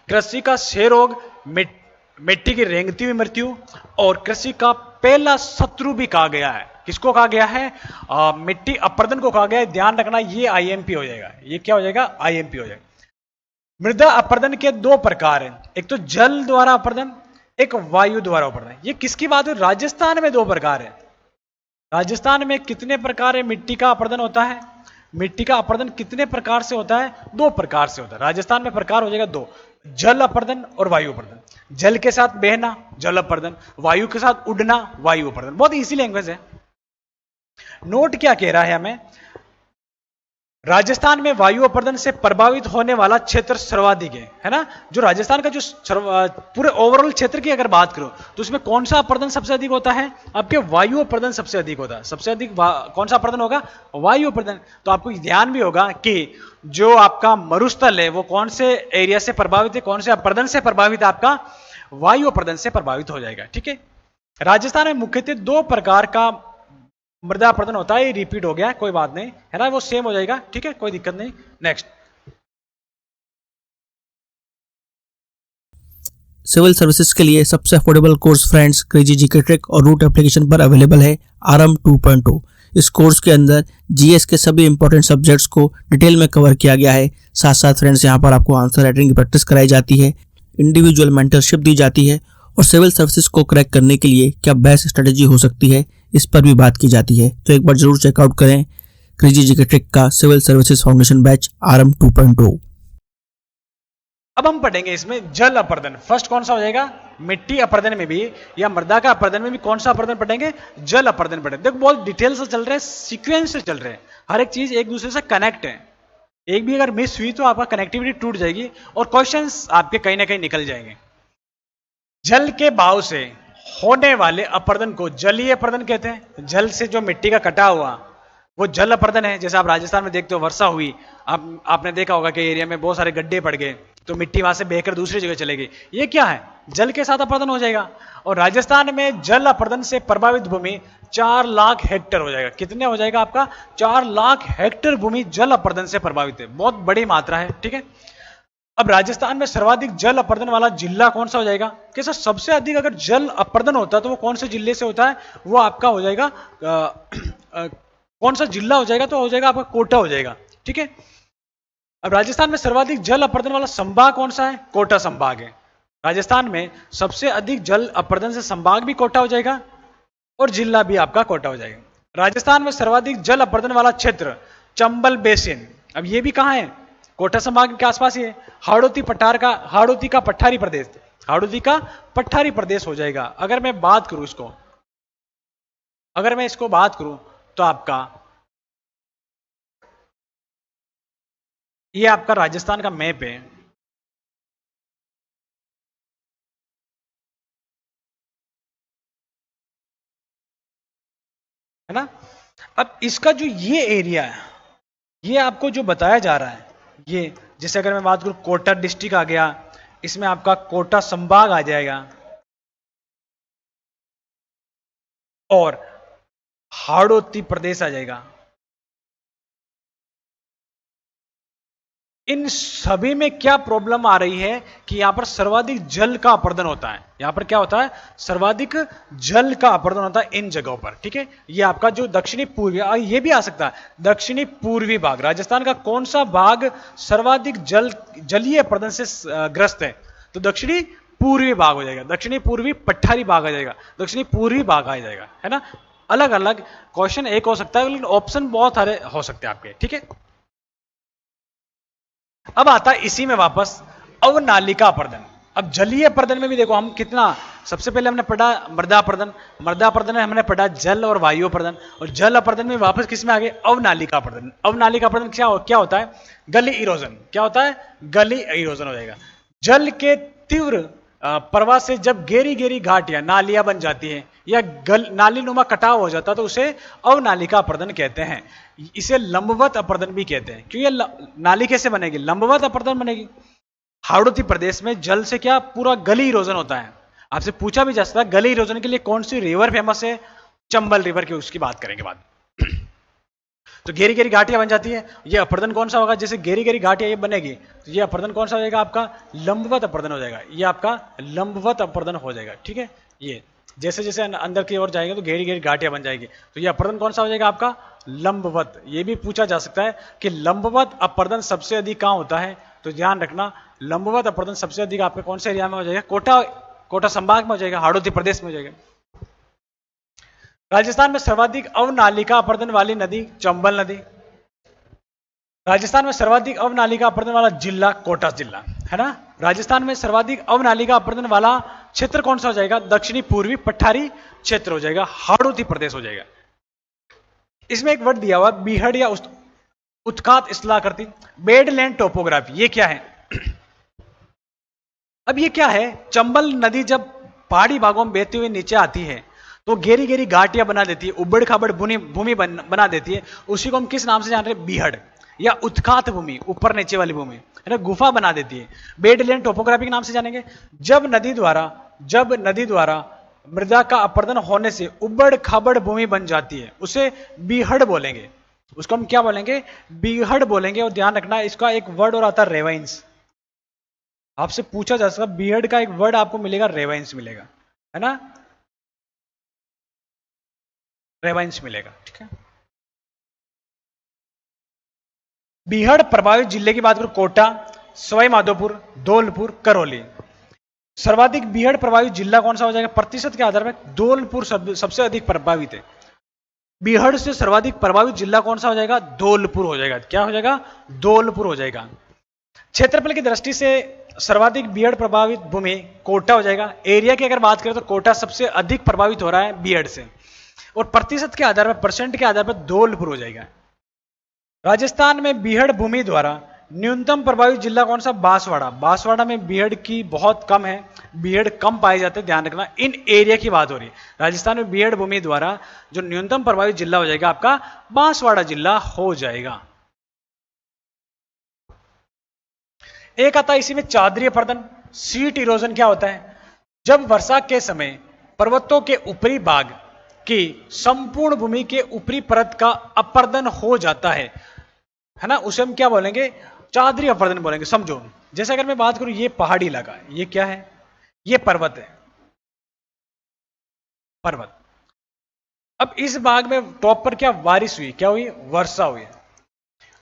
कृषि का क्षय रोग, मिट्टी की रेंगती हुई मृत्यु और कृषि का पहला शत्रु भी कहा गया है। किसको कहा गया है, मिट्टी अपर्दन को कहा गया है। ध्यान रखना ये आईएमपी हो जाएगा, ये क्या हो जाएगा, आईएमपी हो जाएगा। मृदा अपर्दन के दो प्रकार हैं, एक तो जल द्वारा अपर्दन, एक वायु द्वारा अपर्दन। ये किसकी बात है, राजस्थान में दो प्रकार है। राजस्थान में कितने प्रकार है मिट्टी का अपर्दन होता है, मिट्टी का अपर्दन कितने प्रकार से होता है, दो प्रकार से होता है। राजस्थान में प्रकार हो जाएगा दो, जल अपर्दन और वायु अपर्दन। जल के साथ बहना जल अपर्दन, वायु के साथ उड़ना वायु अपर्दन। बहुत इजी लैंग्वेज है। नोट क्या कह रहा है हमें, राजस्थान में वायु अपर्दन से प्रभावित होने वाला क्षेत्र सर्वाधिक है ना। जो राजस्थान का जो पूरे ओवरऑल क्षेत्र की अगर बात करो तो उसमें कौन सा अपर्दन सबसे अधिक होता है, आपके वायु अपर्दन सबसे अधिक होता है। सबसे अधिक कौन सा अपर्दन होगा, वायु अपर्दन। तो आपको ध्यान भी होगा कि जो आपका मरुस्थल है वो कौन से एरिया से प्रभावित है, कौन से अपर्दन से प्रभावित है, आपका वायु अपर्दन से प्रभावित हो जाएगा। ठीक है, राजस्थान में मुख्यतः दो प्रकार का मृदा अपर्दन होता है। ये रिपीट हो गया, कोई बात नहीं, है ना, वो सेम हो जाएगा। ठीक है, कोई दिक्कत नहीं। नेक्स्ट, सिविल सर्विसेज के लिए सबसे affordable course friends crazy GK trick और रूट एप्लीकेशन पर अवेलेबल है आरएम 2.0। इस कोर्स के अंदर जीएस के सभी इंपॉर्टेंट सब्जेक्ट्स को डिटेल में कवर किया गया है। साथ साथ फ्रेंड्स यहाँ पर आपको आंसर राइटिंग की प्रैक्टिस कराई जाती है, इंडिविजुअल मेंटरशिप दी जाती है और सिविल सर्विसेज को क्रैक करने के लिए क्या बेस्ट स्ट्रेटेजी हो सकती है इस पर भी बात की जाती है। तो एक बार जरूर चेकआउट करें क्रेजी जीके ट्रिक का civil services foundation batch RM 2.0। अब हम पढ़ेंगे इसमें जल अपर्दन। फर्स्ट कौन सा हो जाएगा, मिट्टी अपर्दन में भी या मृदा का अपर्दन में भी कौन सा अपर्दन पढ़ेंगे, जल अपर्दन पढ़ेंगे। देखो बहुत डिटेल से चल रहे हैं, सीक्वेंस से चल रहे हैं, हर एक चीज एक दूसरे से कनेक्ट है। एक भी अगर मिस हुई तो आपका कनेक्टिविटी टूट जाएगी और क्वेश्चंस आपके कहीं ना कहीं निकल जाएंगे। जल के बहाव से होने वाले अपर्दन को जलीय अपर्दन कहते हैं। जल से जो मिट्टी का कटा हुआ वो जल अपर्दन है। जैसे आप राजस्थान में देखते हो, वर्षा हुई, आपने देखा होगा कि एरिया में बहुत सारे गड्ढे पड़ गए तो मिट्टी वहां से बहकर दूसरी जगह चलेगी, ये क्या है, जल के साथ अपर्दन हो जाएगा। और राजस्थान में जल अपर्दन से प्रभावित भूमि 4 लाख हेक्टेयर हो जाएगा। कितने हो जाएगा आपका, 4 लाख हेक्टेयर भूमि जल अपर्दन से प्रभावित है। बहुत बड़ी मात्रा है। ठीक है, अब राजस्थान में सर्वाधिक जल अपर्दन वाला जिला कौन सा हो जाएगा, कि सर सबसे अधिक अगर जल अपर्दन होता है तो वो कौन से जिले से होता है, वो आपका हो जाएगा कौन सा जिला हो जाएगा, तो हो जाएगा आपका कोटा हो जाएगा। ठीक है, अब राजस्थान में सर्वाधिक जल अपर्दन वाला संभाग कौन सा है, कोटा संभाग है। राजस्थान में सबसे अधिक जल अपर्दन से संभाग भी कोटा हो जाएगा और जिला भी आपका कोटा हो जाएगा। राजस्थान में सर्वाधिक जल अपर्दन वाला क्षेत्र चंबल बेसिन, अब ये भी कहां है, कोटा संभाग के आसपास ही है। हाड़ौती का पठारी प्रदेश, हाड़ौती का पठारी प्रदेश हो जाएगा। अगर मैं बात करूं इसको, अगर मैं इसको बात करूं तो आपका ये आपका राजस्थान का मैप है। है ना, अब इसका जो ये एरिया है, ये आपको जो बताया जा रहा है, ये जैसे अगर मैं बात करूं कोटा डिस्ट्रिक्ट आ गया, इसमें आपका कोटा संभाग आ जाएगा और हाड़ौती प्रदेश आ जाएगा। इन सभी में क्या प्रॉब्लम आ रही है कि यहां पर सर्वाधिक जल का अपर्दन होता है। यहां पर क्या होता है, सर्वाधिक जल का अपर्दन होता है इन जगहों पर। ठीक है, ये आपका जो दक्षिणी पूर्वी, ये भी आ सकता है दक्षिणी पूर्वी भाग, राजस्थान का कौन सा भाग सर्वाधिक जलीय अपर्दन से ग्रस्त है, तो दक्षिणी पूर्वी भाग हो जाएगा, दक्षिणी पूर्वी पठारी भाग आ जाएगा, दक्षिणी पूर्वी भाग आ जाएगा। है ना, अलग अलग क्वेश्चन एक हो सकता है लेकिन ऑप्शन बहुत सारे हो सकते हैं आपके। ठीक है, अब आता है इसी में वापस अवनालिका अपर्दन। अब जलीय अपर्दन में भी देखो हम कितना, सबसे पहले हमने पढ़ा मृदा अपर्दन, मृदा अपर्दन में हमने पढ़ा जल और वायु अपर्दन, और जल अपर्दन में वापस किस में आ गए, अवनालिका अपर्दन। अवनालिका अपर्दन क्या होता है, गली इरोजन। क्या होता है, गली इरोजन हो जाएगा। जल के तीव्र प्रवाह से जब गेरी गेरी घाटियां नालियां बन जाती हैं या नाली नुमा कटाव हो जाता है तो उसे अवनालिका अपर्दन कहते हैं। इसे लंबवत अपर्दन भी कहते हैं। क्यों, ये नाली कैसे बनेगी, लंबवत अपर्दन बनेगी। हाड़ौती प्रदेश में जल से क्या पूरा गली इरोजन होता है। आपसे पूछा भी जा सकता है गली इरोजन के लिए कौन सी रिवर फेमस है, चंबल रिवर की, उसकी बात करेंगे बाद। तो गेरी गेरी घाटियां बन जाती है, ये अपर्दन कौन सा होगा, जैसे गेरी गेरी घाटियां ये बनेगी तो ये अपर्दन कौन सा हो जाएगा, आपका लंबवत अपर्दन हो जाएगा। ये आपका लंबवत अपर्दन हो जाएगा। ठीक है, ये जैसे जैसे अंदर की ओर जाएंगे तो घेरी घेरी घाटियां बन जाएगी, तो ये अपर्दन कौन सा हो जाएगा, आपका लंबवत। ये भी पूछा जा सकता है कि लंबवत अपर्दन सबसे अधिक कहां होता है, तो ध्यान रखना लंबवत अपर्दन सबसे अधिक आपके कौन से एरिया में हो जाएगा, कोटा संभाग में हो जाएगा, हाड़ौती प्रदेश में हो जाएगा। राजस्थान में सर्वाधिक अवनालिका अपर्दन वाली नदी चंबल नदी। राजस्थान में सर्वाधिक अवनालिका अपर्दन वाला जिला कोटा जिला है ना। राजस्थान में सर्वाधिक अवनालिका अपर्दन वाला क्षेत्र कौन सा हो जाएगा, दक्षिणी पूर्वी पठारी क्षेत्र हो जाएगा, हाड़ौती प्रदेश हो जाएगा। इसमें एक वर्ड दिया हुआ बीहड़ या उत्खात स्थलाकृति, बेडलैंड टोपोग्राफी। ये क्या है, अब ये क्या है, चंबल नदी जब पहाड़ी भागों में बहती हुई नीचे आती है तो घेरी घेरी घाटियां बना देती है, उबड़ खाबड़ भूमि बना देती है। उसी को हम किस नाम से जान रहे हैं, बीहड़ या उत्खात भूमि, ऊपर नीचे वाली भूमि है ना, गुफा बना देती है। बेडलैंड टोपोग्राफी के नाम से जानेंगे। जब नदी द्वारा मृदा का अपर्दन होने से उबड़ खाबड़ भूमि बन जाती है उसे बीहड़ बोलेंगे। उसको हम क्या बोलेंगे, बीहड़ बोलेंगे। और ध्यान रखना इसका एक वर्ड और आता है रेवाइंस। आपसे पूछा जा सकता है बीहड़ का एक वर्ड आपको मिलेगा, रेवाइंस मिलेगा, है ना, रेवाइंस मिलेगा। ठीक है, बीहड़ प्रभावित जिले की बात करूं, कोटा, सवाई माधोपुर, धौलपुर, करौली। सर्वाधिक बीहड़ प्रभावित जिला कौन सा हो जाएगा, प्रतिशत के आधार पर धौलपुर सबसे अधिक प्रभावित है। बीहड़ से सर्वाधिक प्रभावित जिला कौन सा हो जाएगा, धौलपुर हो जाएगा। क्या हो जाएगा, धौलपुर हो जाएगा। क्षेत्रफल की दृष्टि से सर्वाधिक बीहड़ प्रभावित भूमि कोटा हो जाएगा। एरिया की अगर बात करें तो कोटा सबसे अधिक प्रभावित हो रहा है बीहड़ से, और प्रतिशत के आधार पर, परसेंट के आधार पर धौलपुर हो जाएगा। राजस्थान में बीहड़ भूमि द्वारा न्यूनतम प्रभावित जिला कौन सा, बांसवाड़ा। बांसवाड़ा में बीहड़ की बहुत कम है, बीहड़ कम पाए जाते हैं, ध्यान रखना। इन एरिया की बात हो रही है। राजस्थान में बीहड़ भूमि द्वारा जो न्यूनतम प्रभावित जिला हो जाएगा आपका बांसवाड़ा जिला हो जाएगा। एक आता है इसी में चादरी अपर्दन, सीट इरोजन। क्या होता है, जब वर्षा के समय पर्वतों के ऊपरी भाग की संपूर्ण भूमि के ऊपरी परत का अपर्दन हो जाता है ना, उसे हम क्या बोलेंगे, चादरी अपर्दन बोलेंगे। समझो, जैसे अगर मैं बात करूं ये पहाड़ी इलाका है, ये क्या है, ये पर्वत है, पर्वत। अब इस भाग में टॉप पर क्या बारिश हुई, क्या हुई, वर्षा हुई।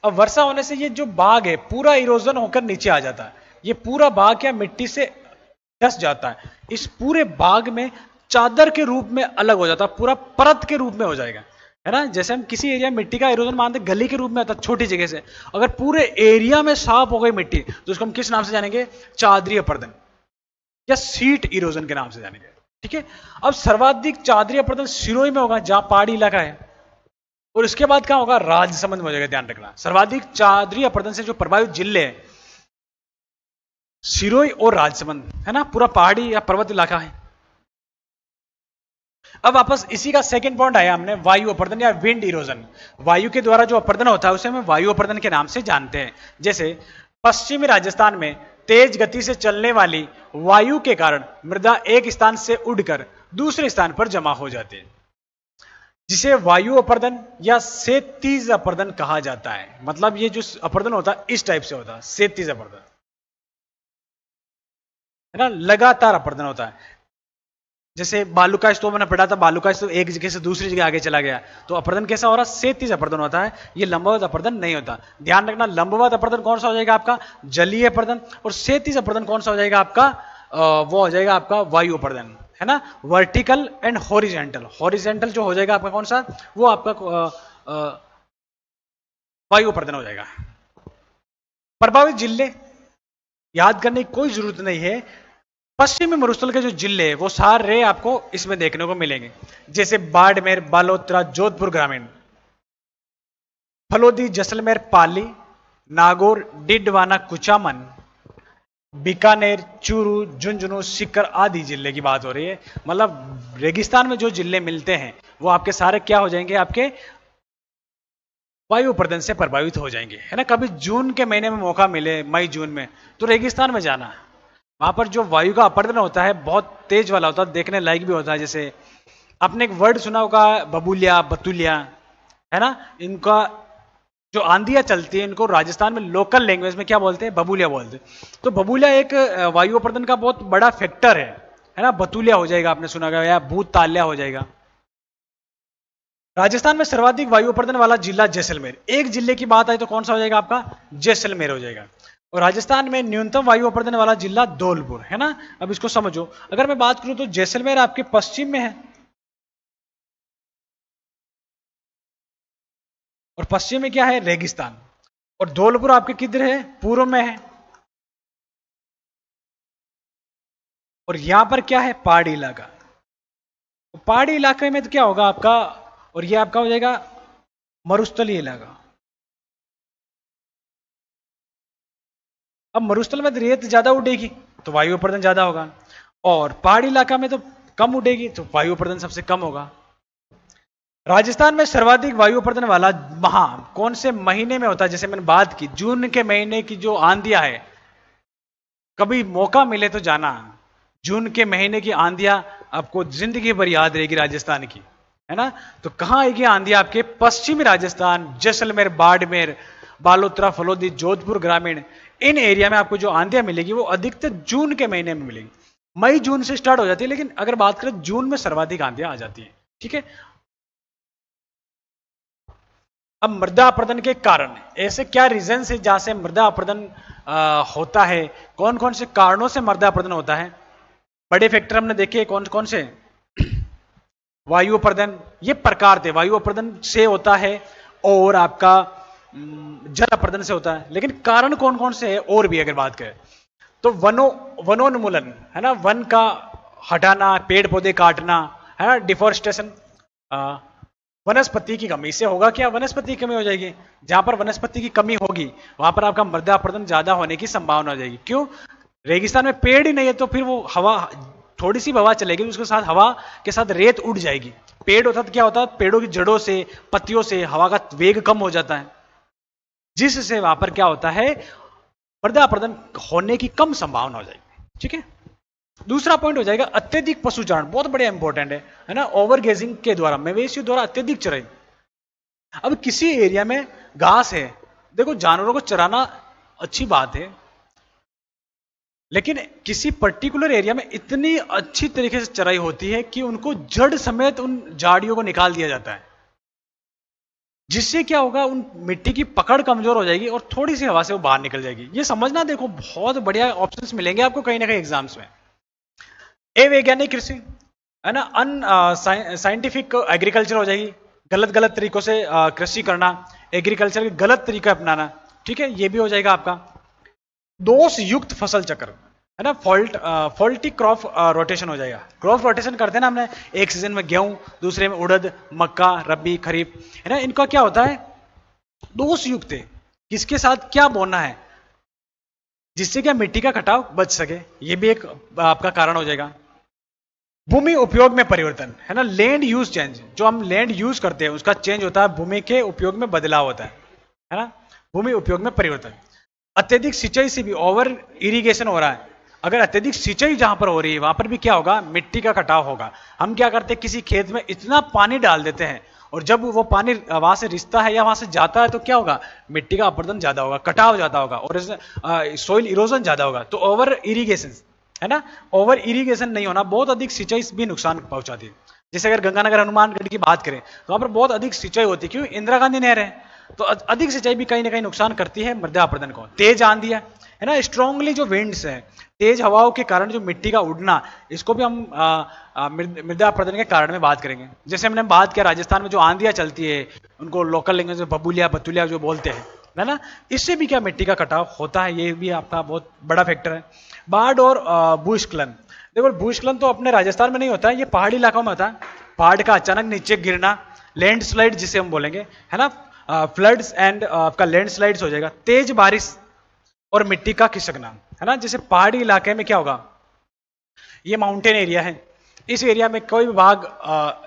अब वर्षा होने से ये जो बाग है पूरा इरोजन होकर नीचे आ जाता है। ये पूरा बाग क्या मिट्टी से धस जाता है। इस पूरे बाग में चादर के रूप में अलग हो जाता है, पूरा परत के रूप में हो जाएगा, है ना। जैसे हम किसी एरिया में मिट्टी का इरोजन मानते गली के रूप में होता है, छोटी जगह से। अगर पूरे एरिया में साफ हो गई मिट्टी तो उसको हम किस नाम से जानेंगे, चादरी अपर्दन या सीट इरोजन के नाम से जानेंगे। ठीक है, अब सर्वाधिक चादरी अपर्दन सिरोही में होगा जहां पहाड़ी इलाका है, और इसके बाद क्या होगा, राजसमंद में हो जाएगा। ध्यान रखना, सर्वाधिक चादरी अपर्दन से जो प्रभावित जिले हैं सिरोही और राजसमंद, है ना, पूरा पहाड़ी या पर्वत इलाका है। अब वापस इसी का सेकंड पॉइंट आया हमने, वायु अपर्दन या विंड इरोजन। वायु के द्वारा जो अपर्दन होता है उसे हम वायु अपर्दन के नाम से जानते हैं। जैसे पश्चिमी राजस्थान में तेज गति से चलने वाली वायु के कारण मृदा एक स्थान से उड़कर दूसरे स्थान पर जमा हो जाती है, जिसे वायु अपर्दन या सेतीज अपर्दन कहा जाता है। मतलब ये जो अपर्दन होता है इस टाइप से होता है, सेतीज अपर्दन, है ना, लगातार अपर्दन होता है। जैसे बालू का स्तूप मैंने पढ़ा था, बालू का स्तूप एक जगह से दूसरी जगह आगे चला गया तो अपर्दन कैसा हो रहा है, सेतीज अपर्दन होता है। ये लंबवत अपर्दन नहीं होता। ध्यान रखना, लंबवत अपर्दन कौन सा हो जाएगा आपका, जलीय अपर्दन, और सेतीज अपर्दन कौन सा हो जाएगा आपका, वो हो जाएगा आपका वायु अपर्दन, है ना। वर्टिकल एंड हॉरिजेंटल, हॉरिजेंटल जो हो जाएगा आपका कौन सा, वो आपका वायु अपर्दन हो जाएगा। प्रभावित जिले याद करने की कोई जरूरत नहीं है, पश्चिमी मरुस्थल के जो जिले हैं वो सारे आपको इसमें देखने को मिलेंगे, जैसे बाड़मेर, बालोतरा, जोधपुर ग्रामीण, फलोदी, जैसलमेर, पाली, नागौर, डिडवाना, कुचामन, बीकानेर, चूरू, झुंझुनू, सीकर आदि जिले की बात हो रही है। मतलब रेगिस्तान में जो जिले मिलते हैं वो आपके सारे क्या हो जाएंगे, आपके वायु प्रदूषण से प्रभावित हो जाएंगे, है ना। कभी जून के महीने में मौका मिले, मई जून में, तो रेगिस्तान में जाना, वहां पर जो वायु का अपरदन होता है बहुत तेज वाला होता है, देखने लायक भी होता है। जैसे आपने एक वर्ड सुना होगा बबूलिया, बतुलिया, है ना। इनका जो आंधियां चलती है इनको राजस्थान में लोकल लैंग्वेज में क्या बोलते हैं, बबूलिया बोलते हैं। तो बबूलिया एक वायु प्रदूषण का बहुत बड़ा फैक्टर है ना। बतुलिया हो जाएगा, आपने सुना होगा, या भूत ताल्या हो जाएगा। राजस्थान में सर्वाधिक वायु प्रदूषण वाला जिला जैसलमेर। एक जिले की बात आई तो कौन सा हो जाएगा आपका, जैसलमेर हो जाएगा। और राजस्थान में न्यूनतम वायु प्रदूषण वाला जिला धौलपुर, है ना। अब इसको समझो, अगर मैं बात करूं तो जैसलमेर आपके पश्चिम में है, और पश्चिम में क्या है, रेगिस्तान, और धौलपुर आपके किधर है, पूर्व में है, और यहां पर क्या है, पहाड़ी इलाका। तो पहाड़ी इलाके में तो क्या होगा आपका, और ये आपका हो जाएगा मरुस्थलीय इलाका। अब मरुस्थल में तो रेत ज्यादा उड़ेगी तो वायु प्रदूषण ज्यादा होगा, और पहाड़ी इलाका में तो कम उड़ेगी तो वायु प्रदूषण सबसे कम होगा। राजस्थान में सर्वाधिक वायु प्रदूषण वाला माह कौन से महीने में होता है, जैसे मैंने बात की जून के महीने की जो आंधियां है, कभी मौका मिले तो जाना। जून के महीने की आंधियां आपको जिंदगी भर याद रहेगी राजस्थान की, है ना। तो कहां आएगी आंधियां, आपके पश्चिमी राजस्थान, जैसलमेर, बाड़मेर, बालोतरा, फलोदी, जोधपुर ग्रामीण, इन एरिया में आपको जो आंधियां मिलेगी वो अधिकतर जून के महीने में मिलेगी। मई जून से स्टार्ट हो जाती है, लेकिन अगर बात करें जून में सर्वाधिक आंधियां आ जाती है, ठीक है। अब मृदा अपरदन के कारण, ऐसे क्या रीजन है जहां से मृदा अपरदन होता है, कौन कौन से कारणों से मृदा अपरदन होता है। बड़े फैक्टर हमने देखे कौन कौन से, वायु अपरदन, ये प्रकार थे, वायु अपरदन से होता है और आपका जल अपरदन से होता है। लेकिन कारण कौन कौन से है और भी अगर बात करें तो वनोन्मूलन, है ना, वन का हटाना, पेड़ पौधे काटना, है ना, डिफोरेस्टेशन, वनस्पति की कमी से होगा क्या, वनस्पति की कमी हो जाएगी। जहां पर वनस्पति की कमी होगी वहां पर आपका मृदा अपरदन ज्यादा होने की संभावना हो जाएगी। क्यों, रेगिस्तान में पेड़ ही नहीं है तो फिर वो हवा, थोड़ी सी हवा चलेगी उसके साथ हवा के साथ रेत उड़ जाएगी। पेड़ होता तो क्या होता है, पेड़ों की जड़ों से, पत्तियों से हवा का वेग कम हो जाता है, जिससे वहां पर क्या होता है, मृदा अपरदन होने की कम संभावना हो जाएगी, ठीक है। दूसरा पॉइंट हो जाएगा अत्यधिक पशुचारण, बहुत बड़ा इंपॉर्टेंट है ना। ओवर गेजिंग के द्वारा, मवेशियों द्वारा अत्यधिक चराई। अब किसी एरिया में घास है, देखो जानवरों को चराना अच्छी बात है, लेकिन किसी पर्टिकुलर एरिया में इतनी अच्छी तरीके से चराई होती है कि उनको जड़ समेत उन झाड़ियों को निकाल दिया जाता है, जिससे क्या होगा, उन मिट्टी की पकड़ कमजोर हो जाएगी और थोड़ी सी हवा से वो बाहर निकल जाएगी। ये समझना, देखो बहुत बढ़िया ऑप्शंस मिलेंगे आपको कहीं ना कहीं एग्जाम्स में। अवैज्ञानिक कृषि, है ना, साइंटिफिक एग्रीकल्चर हो जाएगी, गलत गलत तरीकों से कृषि करना, एग्रीकल्चर के गलत तरीका अपनाना, ठीक है, ये भी हो जाएगा आपका। दोष युक्त फसल चक्र, है ना, फॉल्टी क्रॉप रोटेशन हो जाएगा। क्रॉप रोटेशन करते हैं ना हमने, एक सीजन में गेहूं, दूसरे में उड़द, मक्का, रबी, खरीफ, है ना, इनका क्या होता है, दोष युक्त है, किसके साथ क्या बोना है, जिससे क्या मिट्टी का कटाव बच सके, ये भी एक आपका कारण हो जाएगा। भूमि उपयोग में परिवर्तन, है ना, लैंड यूज चेंज, जो हम लैंड यूज करते हैं उसका चेंज होता है, भूमि के उपयोग में बदलाव होता है ना, भूमि उपयोग में परिवर्तन। अत्यधिक सिंचाई से भी, ओवर इरिगेशन हो रहा है, अगर अत्यधिक सिंचाई जहां पर हो रही है वहां पर भी क्या होगा, मिट्टी का कटाव होगा। हम क्या करते हैं, किसी खेत में इतना पानी डाल देते हैं और जब वो पानी वहां से रिसता है या वहां से जाता है तो क्या होगा, मिट्टी का अपरदन ज्यादा होगा, कटाव ज्यादा होगा और सोइल इरोजन ज्यादा होगा। तो ओवर इरिगेशन, है ना, ओवर इरिगेशन नहीं होना, बहुत अधिक सिंचाई भी नुकसान पहुंचाती है। जैसे अगर गंगानगर हनुमानगढ़ की बात करें तो वहां पर बहुत अधिक सिंचाई होती है, क्यों, इंदिरा गांधी नहर है, तो अधिक सिंचाई भी कहीं ना कहीं नुकसान करती है मृदा अपरदन को। तेज आंधी है ना, स्ट्रांगली जो विंड्स है, तेज हवाओं के कारण जो मिट्टी का उड़ना, इसको भी हम मृदा अपरदन के कारण में बात करेंगे। जैसे हमने बात किया राजस्थान में जो आंधियां चलती है उनको लोकल लैंग्वेज में बबूलिया, बतुलिया जो बोलते हैं, है ना, इससे भी क्या मिट्टी का कटाव होता है, ये भी आपका बहुत बड़ा फैक्टर है। बाढ़ और भूस्खलन, देखो भूस्खलन तो अपने राजस्थान में नहीं होता है, ये पहाड़ी इलाकों में होता है। पहाड़ का अचानक नीचे गिरना, लैंडस्लाइड जिसे हम बोलेंगे, है ना, फ्लड्स एंड आपका लैंडस्लाइड्स हो जाएगा, तेज बारिश और मिट्टी का खिसकना, है ना। जैसे पहाड़ी इलाके में क्या होगा, ये माउंटेन एरिया है, इस एरिया में कोई भी भाग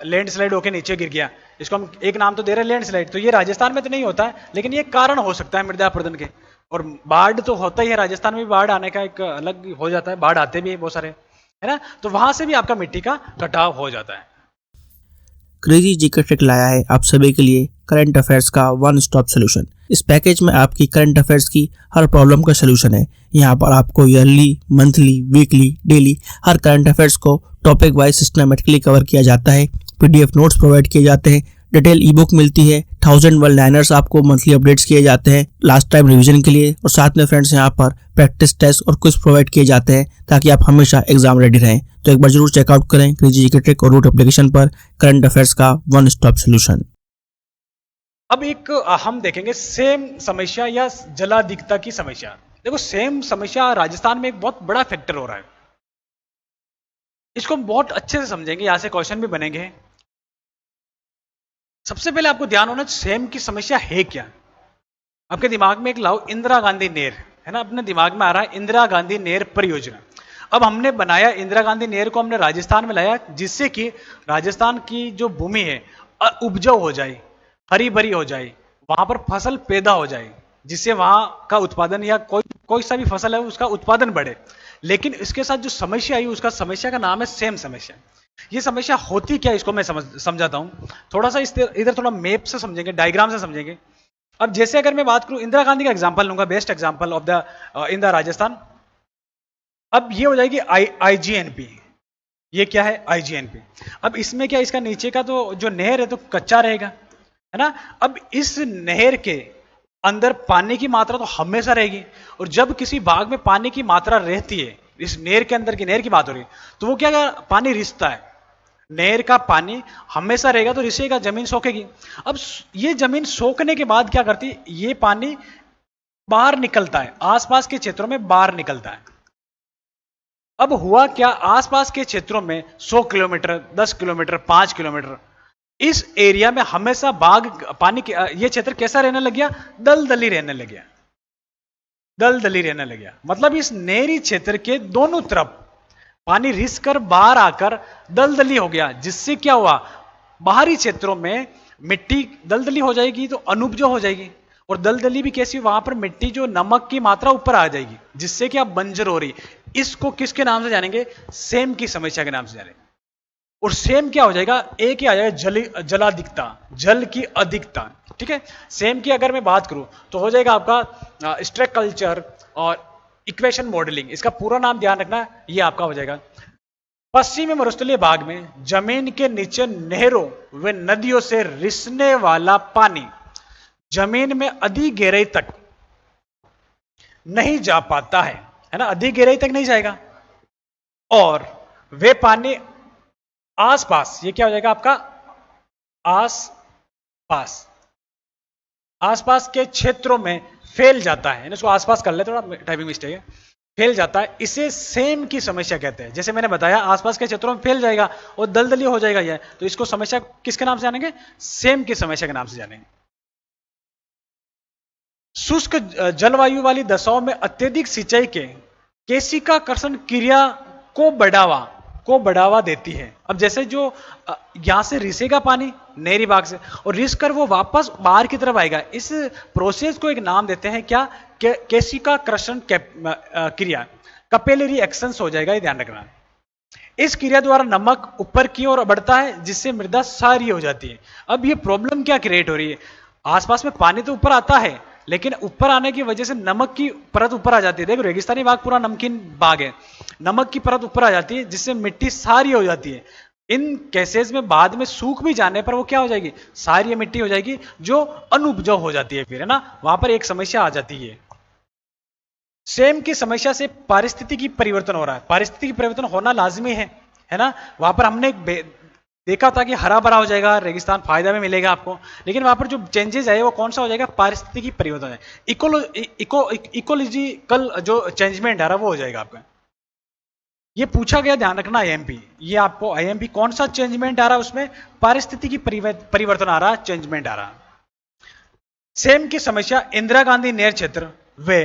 लैंडस्लाइड होकर नीचे गिर गया, इसको हम एक नाम तो दे रहे हैं लैंडस्लाइड। तो ये राजस्थान में तो नहीं होता है, लेकिन ये कारण हो सकता है मृदा अपरदन के। और बाढ़ तो होता ही है, राजस्थान में भी बाढ़ आने का एक अलग हो जाता है, बाढ़ आते भी है बहुत सारे, है ना। तो वहां से भी आपका मिट्टी का कटाव हो जाता है। क्रेजी जीके ट्रिक लाया है आप सभी के लिए करंट अफेयर्स का वन स्टॉप सोल्यूशन। इस पैकेज में आपकी करंट अफेयर्स की हर प्रॉब्लम का सोल्यूशन है। यहाँ पर आपको ईयरली, मंथली, वीकली, डेली हर करंट अफेयर्स को टॉपिक वाइज सिस्टमेटिकली कवर किया जाता है। पीडीएफ नोट्स प्रोवाइड किए जाते हैं, डिटेल ई बुक मिलती है, 1000 वर्ड लाइनर्स आपको मंथली अपडेट्स किए जाते हैं लास्ट टाइम रिवीजन के लिए, और साथ में फ्रेंड्स यहाँ पर प्रैक्टिस टेस्ट और क्विज प्रोवाइड किए जाते हैं ताकि आप हमेशा एग्जाम रेडी रहें। तो एक बार जरूर चेकआउट करें क्रेजी जीके ट्रिक और रूट एप्लीकेशन पर करंट अफेयर्स का वन स्टॉप सोल्यूशन। अब एक हम देखेंगे सेम समस्या या जलाधिकता की समस्या। देखो सेम समस्या राजस्थान में एक बहुत बड़ा फैक्टर हो रहा है, इसको हम बहुत अच्छे से समझेंगे, यहां से क्वेश्चन भी बनेंगे। सबसे पहले आपको ध्यान होना सेम की समस्या है क्या। आपके दिमाग में एक लाओ इंदिरा गांधी नहर, है ना, अपने दिमाग में आ रहा है इंदिरा गांधी नहर परियोजना। अब हमने बनाया इंदिरा गांधी नहर को, हमने राजस्थान में लाया जिससे कि राजस्थान की जो भूमि है उपजाऊ हो जाए, हरी भरी हो जाए, वहां पर फसल पैदा हो जाए, जिससे वहां का उत्पादन या कोई सा भी फसल है उसका उत्पादन बढ़े। लेकिन इसके साथ जो समस्या आई, उसका समस्या का नाम है सेम समस्या। ये समस्या होती क्या, इसको मैं समझाता हूं। थोड़ा सा इधर थोड़ा मैप से समझेंगे, डायग्राम से समझेंगे। अब जैसे अगर मैं बात करूं, इंदिरा गांधी का एग्जांपल लूंगा, best example of the in the Rajasthan. अब ये हो जाएगी आईजीएनपी। ये क्या है, आईजीएनपी। अब इसमें क्या, इसका नीचे का तो जो नहर है तो कच्चा रहेगा, है ना। अब इस नहर के अंदर पानी की मात्रा तो हमेशा रहेगी, और जब किसी भाग में पानी की मात्रा रहती है, इस नहर के अंदर की नहर की बात हो रही है, तो वो क्या, पानी रिसता है, नहर का पानी हमेशा रहेगा तो रिसेगा, जमीन सोखेगी। अब ये जमीन सोखने के बाद क्या करती, ये पानी बाहर निकलता है, आसपास के क्षेत्रों में बाहर निकलता है। अब हुआ क्या, आसपास के क्षेत्रों में 100 किलोमीटर, 10 किलोमीटर, 5 किलोमीटर इस एरिया में हमेशा बाग पानी ये क्षेत्र कैसा रहने लग गया, दलदली रहने लग गया, दलदली रहने लग गया। मतलब इस नहरी क्षेत्र के दोनों तरफ पानी रिस कर बाहर आकर दलदली हो गया, जिससे क्या हुआ, बाहरी क्षेत्रों में मिट्टी दलदली हो जाएगी तो अनुपजाऊ हो जाएगी, और दलदली भी कैसी, वहां पर मिट्टी जो नमक की मात्रा ऊपर आ जाएगी, जिससे क्या बंजर हो रही। इसको किसके नाम से जानेंगे, सेम की समस्या के नाम से जानेंगे। और सेम क्या हो जाएगा, एक ही आ जाएगा जलाधिकता, जल की अधिकता। ठीक है, सेम की अगर मैं बात करूं तो हो जाएगा आपका स्ट्रक्चर और इक्वेशन मॉडलिंग। इसका पूरा नाम ध्यान रखना, ये आपका हो जाएगा। पश्चिमी मरुस्थलीय भाग में जमीन के नीचे नहरों व नदियों से रिसने वाला पानी जमीन में अधिक गहराई तक नहीं जा पाता है ना, अधिक गहराई तक नहीं जाएगा, और वे पानी आसपास, ये क्या हो जाएगा आपका, आसपास के क्षेत्रों में फैल जाता है। इसको आसपास कर ले, थोड़ा टाइपिंग मिस्टेक है, फैल जाता है। इसे सेम की समस्या कहते हैं। जैसे मैंने बताया आसपास के क्षेत्रों में फैल जाएगा और दलदली हो जाएगा यह, तो इसको समस्या किसके नाम से जानेंगे, सेम की समस्या के नाम से जानेंगे। शुष्क जलवायु वाली दशाओं में अत्यधिक सिंचाई के केशिकाकर्षण क्रिया को बढ़ावा देती है। अब जैसे जो यहां से रिसेगा पानी नहरी भाग से, और रिस कर वो वापस बाहर की तरफ आएगा, इस प्रोसेस को एक नाम देते हैं क्या, केशिकाकर्षण क्रिया, कपेलरी एक्शंस हो जाएगा, ये ध्यान रखना। इस क्रिया द्वारा नमक ऊपर की ओर बढ़ता है, जिससे मृदा सारी हो जाती है। अब ये प्रॉब्लम क्या क्रिएट हो रही है, आसपास में पानी तो ऊपर आता है, लेकिन ऊपर आने की वजह से नमक की परत ऊपर आ जाती है। देखो रेगिस्तानी भाग पूरा नमकीन भाग है, नमक की परत ऊपर आ जाती है, जिससे मिट्टी सारी हो जाती है। इन केसेस में बाद में सूख भी जाने पर वो क्या हो जाएगी, सारी मिट्टी हो जाएगी, जो अनुपजाऊ हो जाती है, फिर है ना, वहां पर एक समस्या आ जाती है। सेम की समस्या से पारिस्थितिकी परिवर्तन हो रहा है, पारिस्थितिकी परिवर्तन होना लाजमी है ना। वहां पर हमने देखा था कि हरा भरा हो जाएगा रेगिस्तान, फायदा भी मिलेगा आपको, लेकिन वहां पर जो चेंजेस है वो कौन सा हो जाएगा, पारिस्थितिकी परिवर्तन है, इकोलॉजिकल जो चेंजमेंट आ रहा है वो हो जाएगा आपका। ये पूछा गया, ध्यान रखना आईएमपी, ये आपको आईएमपी कौन सा चेंजमेंट आ रहा है उसमें, पारिस्थितिकी परिवर्तन आ रहा, चेंजमेंट आ रहा। सेम की समस्या इंदिरा गांधी नहर क्षेत्र व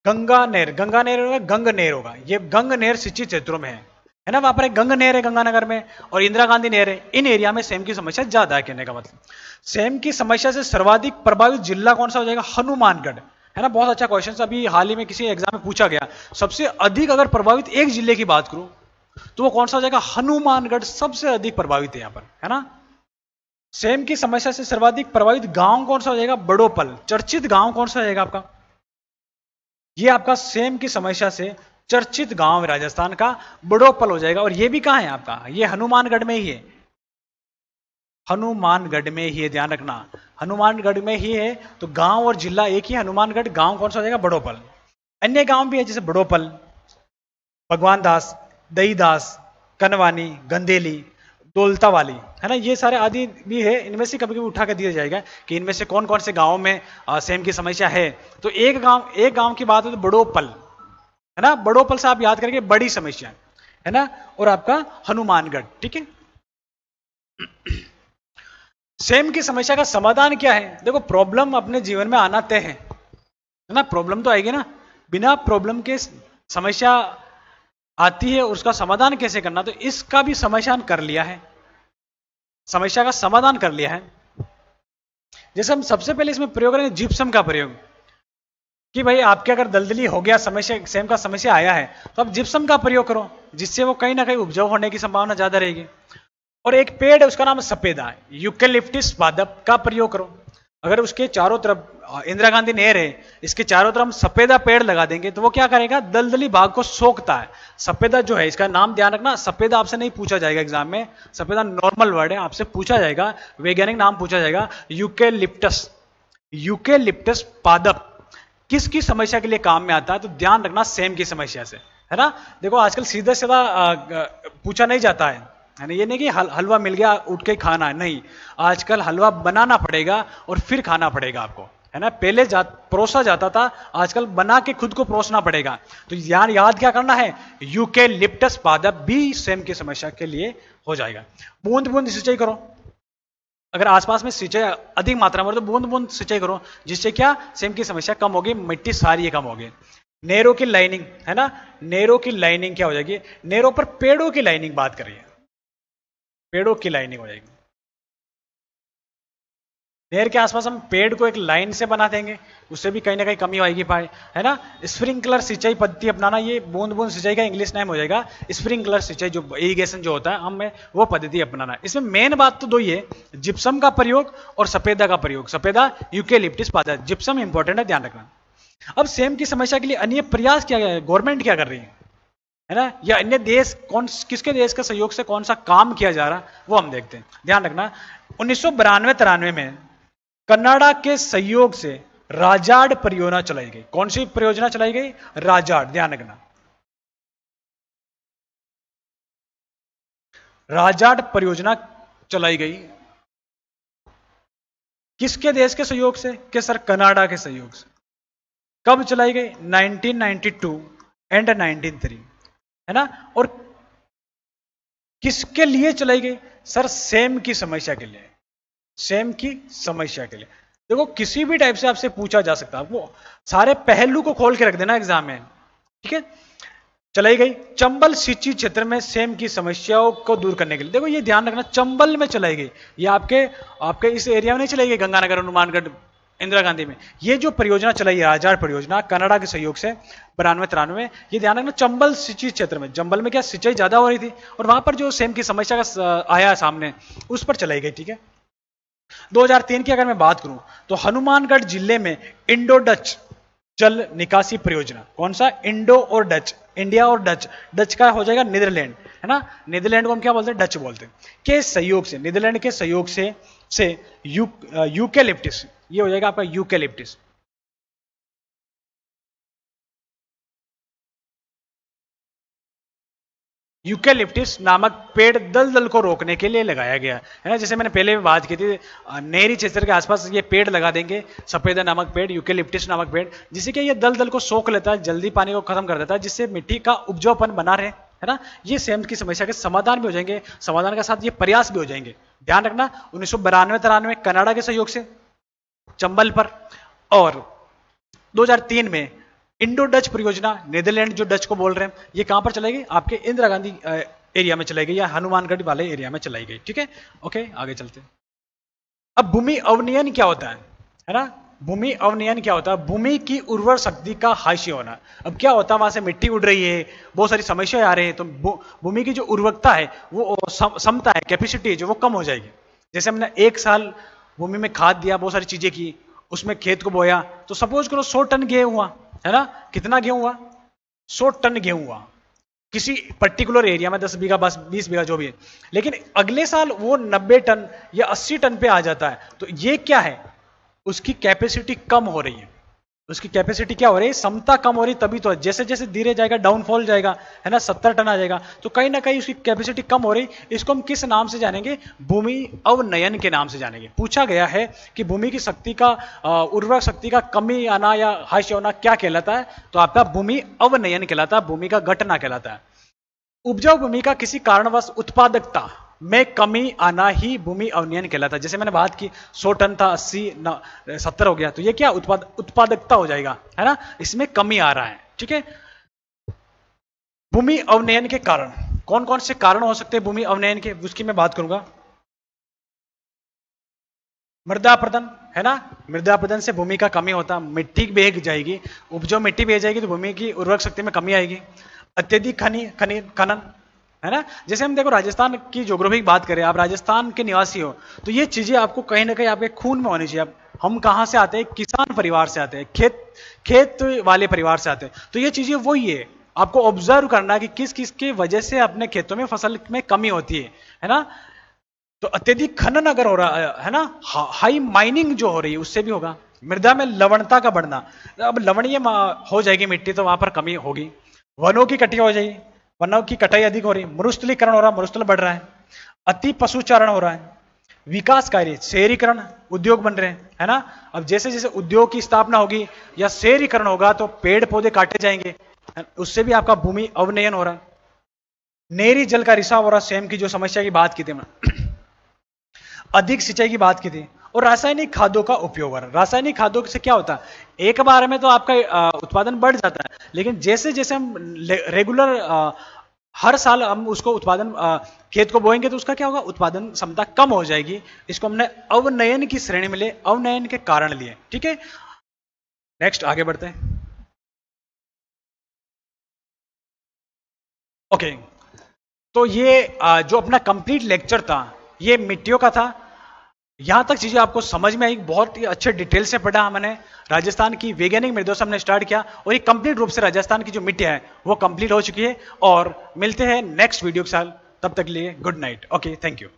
गंगा नहर, गंगा नहर होगा, गंग नहर होगा, ये गंग नहर सिंचित क्षेत्रों में है ना, वहां पर एक गंग नहर है गंगानगर में और इंदिरा गांधी नहर है, इन एरिया में सेम की समस्या ज्यादा है, कहने का मतलब। सेम की समस्या से सर्वाधिक प्रभावित जिला कौन सा हो जाएगा, हनुमानगढ़, है ना। बहुत अच्छा क्वेश्चन, अभी हाल ही में किसी एग्जाम में पूछा गया, सबसे अधिक अगर प्रभावित एक जिले की बात करूं तो वो कौन सा हो जाएगा, हनुमानगढ़ सबसे अधिक प्रभावित है यहां पर, है ना। सेम की समस्या से सर्वाधिक प्रभावित गांव कौन सा हो जाएगा, बड़ोपल, चर्चित गांव कौन सा हो जाएगा आपका, ये आपका सेम की समस्या से चर्चित गांव राजस्थान का बड़ोपल हो जाएगा। और ये भी कहां है आपका, ये हनुमानगढ़ में ही है, हनुमानगढ़ में ही है, ध्यान रखना, हनुमानगढ़ में ही है, तो गांव और जिला एक ही, हनुमानगढ़, गांव कौन सा हो जाएगा, बड़ोपल। अन्य गांव भी है जैसे बड़ोपल, भगवान दास, दईदास, कनवानी, गंदेली, दौलतावाली, है ना, ये सारे आदि भी है, इनमें से कभी कभी उठा कर दिया जाएगा कि इनमें से कौन कौन से गांवों में सेम की समस्या है। तो एक गांव की बात है तो बड़ोपल, है ना, बड़ोपल से आप याद करके बड़ी समस्या, है ना, और आपका हनुमानगढ़, ठीक है। सेम की समस्या का समाधान क्या है, देखो प्रॉब्लम अपने जीवन में आना तय है ना, प्रॉब्लम तो आएगी ना, बिना प्रॉब्लम के समस्या आती है, उसका समाधान कैसे करना, तो इसका भी समाधान कर लिया है, समस्या का समाधान कर लिया है। जैसे हम सबसे पहले इसमें प्रयोग करेंगे जिप्सम का प्रयोग, कि भाई आपके अगर दलदली हो गया, समस्या सेम का समस्या आया है, तो आप जिप्सम का प्रयोग करो, जिससे वो कहीं ना कहीं उपजाऊ होने की संभावना ज्यादा रहेगी। और एक पेड़ है उसका नाम है सफेदा, यूकेलिप्टिस पादप का प्रयोग करो। अगर उसके चारों तरफ इंदिरा गांधी नहर है, इसके चारों तरफ हम सफेदा पेड़ लगा देंगे तो वो क्या करेगा, दलदली भाग को सोखता है। सफेदा जो है, इसका नाम ध्यान रखना, सफेदा आपसे नहीं पूछा जाएगा एग्जाम में, सफेदा नॉर्मल वर्ड है, आपसे पूछा जाएगा, वैज्ञानिक नाम पूछा जाएगा, यूकेलिप्टस, यूकेलिप्टस पादप किसकी समस्या के लिए काम में आता है, तो ध्यान रखना सेम की समस्या से, है ना। देखो आजकल सीधा सीधा पूछा नहीं जाता है ना, ये नहीं कि हलवा मिल गया उठ के खाना है, नहीं, आजकल हलवा बनाना पड़ेगा और फिर खाना पड़ेगा आपको, है ना। पहले परोसा जाता था, आजकल बना के खुद को परोसना पड़ेगा। तो याद क्या करना है, यूकेलिप्टस पादप भी सेम की समस्या के लिए हो जाएगा। बूंद बूंद सिंचाई करो, अगर आसपास में सिंचाई अधिक मात्रा में तो बूंद बूंद सिंचाई करो, जिससे क्या सेम की समस्या कम होगी, मिट्टी सारी कम होगी। नहरों की लाइनिंग, है ना, नहरों की लाइनिंग क्या हो जाएगी, नहरों पर पेड़ों की लाइनिंग बात करिए, पेड़ों की लाइनिंग हो जाएगी। नहर के आसपास हम पेड़ को एक लाइन से बना देंगे, उससे भी कहीं ना कहीं कमी आएगी पाए, है ना। स्प्रिंकलर सिंचाई पद्धति अपनाना, ये बूंद बूंद सिंचाई का इंग्लिश नेम हो जाएगा, स्प्रिंकलर सिंचाई जो इरिगेशन जो होता है हमें वो पद्धति अपनाना। इसमें मेन बात तो दो ही है, जिप्सम का प्रयोग और सफेदा का प्रयोग, सफेदा यूकेलिप्टिस पादप, जिप्सम इंपॉर्टेंट है, ध्यान रखना। अब सेम की समस्या के लिए अन्य प्रयास क्या है, गवर्नमेंट क्या कर रही है ना, या अन्य देश किसके देश का सहयोग से कौन सा काम किया जा रहा है वो हम देखते हैं, ध्यान रखना। 1992-93 में कनाडा के सहयोग से राजाड़ परियोजना चलाई गई, कौन सी परियोजना चलाई गई, राजाड़, ध्यान रखना, राजाड़ परियोजना चलाई गई, किसके देश के सहयोग से, कि सर कनाडा के सहयोग से। कब चलाई गई, 1992 एंड 1993, है ना। और किसके लिए चलाई गई, सर सेम की समस्या के लिए, सेम की समस्या के लिए। देखो किसी भी टाइप से आपसे पूछा जा सकता है, वो सारे पहलू को खोल के रख देना एग्जाम में, ठीक है। चलाई गई चंबल सिंचित क्षेत्र में सेम की समस्याओं को दूर करने के लिए, देखो ये ध्यान रखना, चंबल में चलाई गई, ये आपके इस एरिया में नहीं चलाई गई, गंगानगर, हनुमानगढ़, इंदिरा गांधी में। ये जो परियोजना चलाई है राजाड़ परियोजना, कनाडा के सहयोग से 92-93 में, ये ध्यान रखना चंबल सिंचित क्षेत्र में, चंबल में क्या सिंचाई ज्यादा हो रही थी और वहां पर जो सेम की समस्या का आया सामने, उस पर चलाई गई, ठीक है। 2003 की अगर मैं बात करूं तो हनुमानगढ़ जिले में इंडो डच जल निकासी परियोजना, कौन सा, इंडो और डच, इंडिया और डच, डच का हो जाएगा नीदरलैंड, है ना, नीदरलैंड को हम क्या बोलते हैं, डच बोलते हैं, के सहयोग से, नीदरलैंड के सहयोग से यूकेलिप्टिस, ये हो जाएगा आपका यूकेलिप्टिस। यूकेलिप्टिस नामक पेड़ दलदल को रोकने के लिए लगाया गया है ना। जैसे मैंने पहले भी बात की थी, नहरी क्षेत्र के आसपास ये पेड़ लगा देंगे, सफेदा नामक पेड़, यूकेलिप्टिस नामक पेड़, जिससे कि ये दलदल को सोख लेता है, जल्दी पानी को खत्म कर देता है, जिससे मिट्टी का उपजाऊपन बना रहे, है ना। ये सेम की समस्या के समाधान भी हो जाएंगे, समाधान के साथ ये प्रयास भी हो जाएंगे। ध्यान रखना 1992-93 कनाडा के सहयोग से चंबल पर, और 2003 में इंडो डच परियोजना, नीदरलैंड जो डच को बोल रहे हैं, ये कहां पर चलाई गई? आपके इंदिरा गांधी एरिया में चलाई गई, या हनुमानगढ़ वाले एरिया में चलाई गई। ठीक है, ओके, आगे चलते हैं। अब भूमि अवनयन क्या होता है ना। भूमि अवनयन क्या होता है? भूमि की उर्वर शक्ति का हाशिए होना। अब क्या होता है, वहां से मिट्टी उड़ रही है, बहुत सारी समस्याएं आ रही है, तो भूमि की जो उर्वरकता है, वो क्षमता है, कैपेसिटी है जो, वो कम हो जाएगी। जैसे हमने एक साल भूमि में खाद दिया, बहुत सारी चीजें की, उसमें खेत को बोया, तो सपोज करो 100 टन गेहूं हुआ, है ना। कितना गेहूं हुआ? 100 टन गेहूं हुआ किसी पर्टिकुलर एरिया में, 10 बीघा, 20 बीघा, जो भी है। लेकिन अगले साल वो 90 टन या 80 टन पे आ जाता है, तो ये क्या है? उसकी कैपेसिटी कम हो रही है। उसकी कैपेसिटी क्या हो रही है? क्षमता कम हो रही, तभी तो जैसे जैसे धीरे जाएगा, डाउनफॉल जाएगा, है ना, 70 टन आ जाएगा, तो कहीं ना कहीं उसकी कैपेसिटी कम हो रही। इसको हम किस नाम से जानेंगे? भूमि अवनयन के नाम से जानेंगे। पूछा गया है कि भूमि की शक्ति का, उर्वरक शक्ति का कमी आना या हाशिया होना क्या कहलाता है? तो आपका भूमि अवनयन कहलाता है, भूमि का घटना कहलाता है। उपजाऊ भूमि का किसी कारणवश उत्पादकता में कमी आना ही भूमि अवनयन कहलाता है। जैसे मैंने बात की 100 टन था, 80 70 हो गया, तो ये क्या उत्पादकता हो जाएगा, है ना, इसमें कमी आ रहा है। ठीक है, भूमि अवनयन के कारण कौन कौन से कारण हो सकते हैं भूमि अवनयन के, उसकी मैं बात करूंगा। मृदा अपरदन, है ना, मृदा अपरदन से भूमि का कमी होता, मिट्टी बेग जाएगी, उपजाऊ मिट्टी बेग जाएगी, तो भूमि की उर्वरक शक्ति में कमी आएगी। अत्यधिक खनन, है ना। जैसे हम देखो राजस्थान की ज्योग्राफी की बात करें, आप राजस्थान के निवासी हो, तो ये चीजें आपको कहीं ना कहीं आपके खून में होनी चाहिए। हम कहां से आते हैं? किसान परिवार से आते हैं, खेत वाले परिवार से आते हैं, तो ये चीजें वही है। आपको ऑब्जर्व करना कि किस किस की वजह से अपने खेतों में फसल में कमी होती है ना। तो अत्यधिक खनन अगर हो रहा है ना, हाई माइनिंग जो हो रही है, उससे भी होगा। मृदा में लवणता का बढ़ना, अब लवणीय हो जाएगी मिट्टी, तो वहां पर कमी होगी। वनों की कटाई हो जाएगी, वनों की कटाई अधिक हो रही है, मरुस्थलीकरण हो रहा है, मरुस्थल बढ़ रहा है, अति पशुचारण हो रहा है, विकास कार्य, शहरीकरण, उद्योग बन रहे हैं, है ना। अब जैसे जैसे उद्योग की स्थापना होगी या शहरीकरण होगा, तो पेड़ पौधे काटे जाएंगे, उससे भी आपका भूमि अवनयन हो रहा है। नहरी जल का रिसाव हो रहा है, स्वयं की जो समस्या की बात की थी मैं, अधिक सिंचाई की बात की थी, और रासायनिक खादों का उपयोग हो रहा है। रासायनिक खादों से क्या होता है? एक बार में तो आपका उत्पादन बढ़ जाता है, लेकिन जैसे जैसे हम रेगुलर हर साल हम उसको उत्पादन, खेत को बोएंगे, तो उसका क्या होगा? उत्पादन क्षमता कम हो जाएगी। इसको हमने अवनयन की श्रेणी में ले, अवनयन के कारण लिए। ठीक है, नेक्स्ट आगे बढ़ते हैं। ओके, तो ये जो अपना कंप्लीट लेक्चर था, ये मिट्टियों का था। यहां तक चीजें आपको समझ में आई, बहुत ही अच्छे डिटेल से पढ़ा हमने। राजस्थान की वैज्ञानिक मृदा से हमने स्टार्ट किया, और ये कंप्लीट रूप से राजस्थान की जो मिट्टी है वो कंप्लीट हो चुकी है। और मिलते हैं नेक्स्ट वीडियो के साथ, तब तक के लिए good night. Okay, thank you.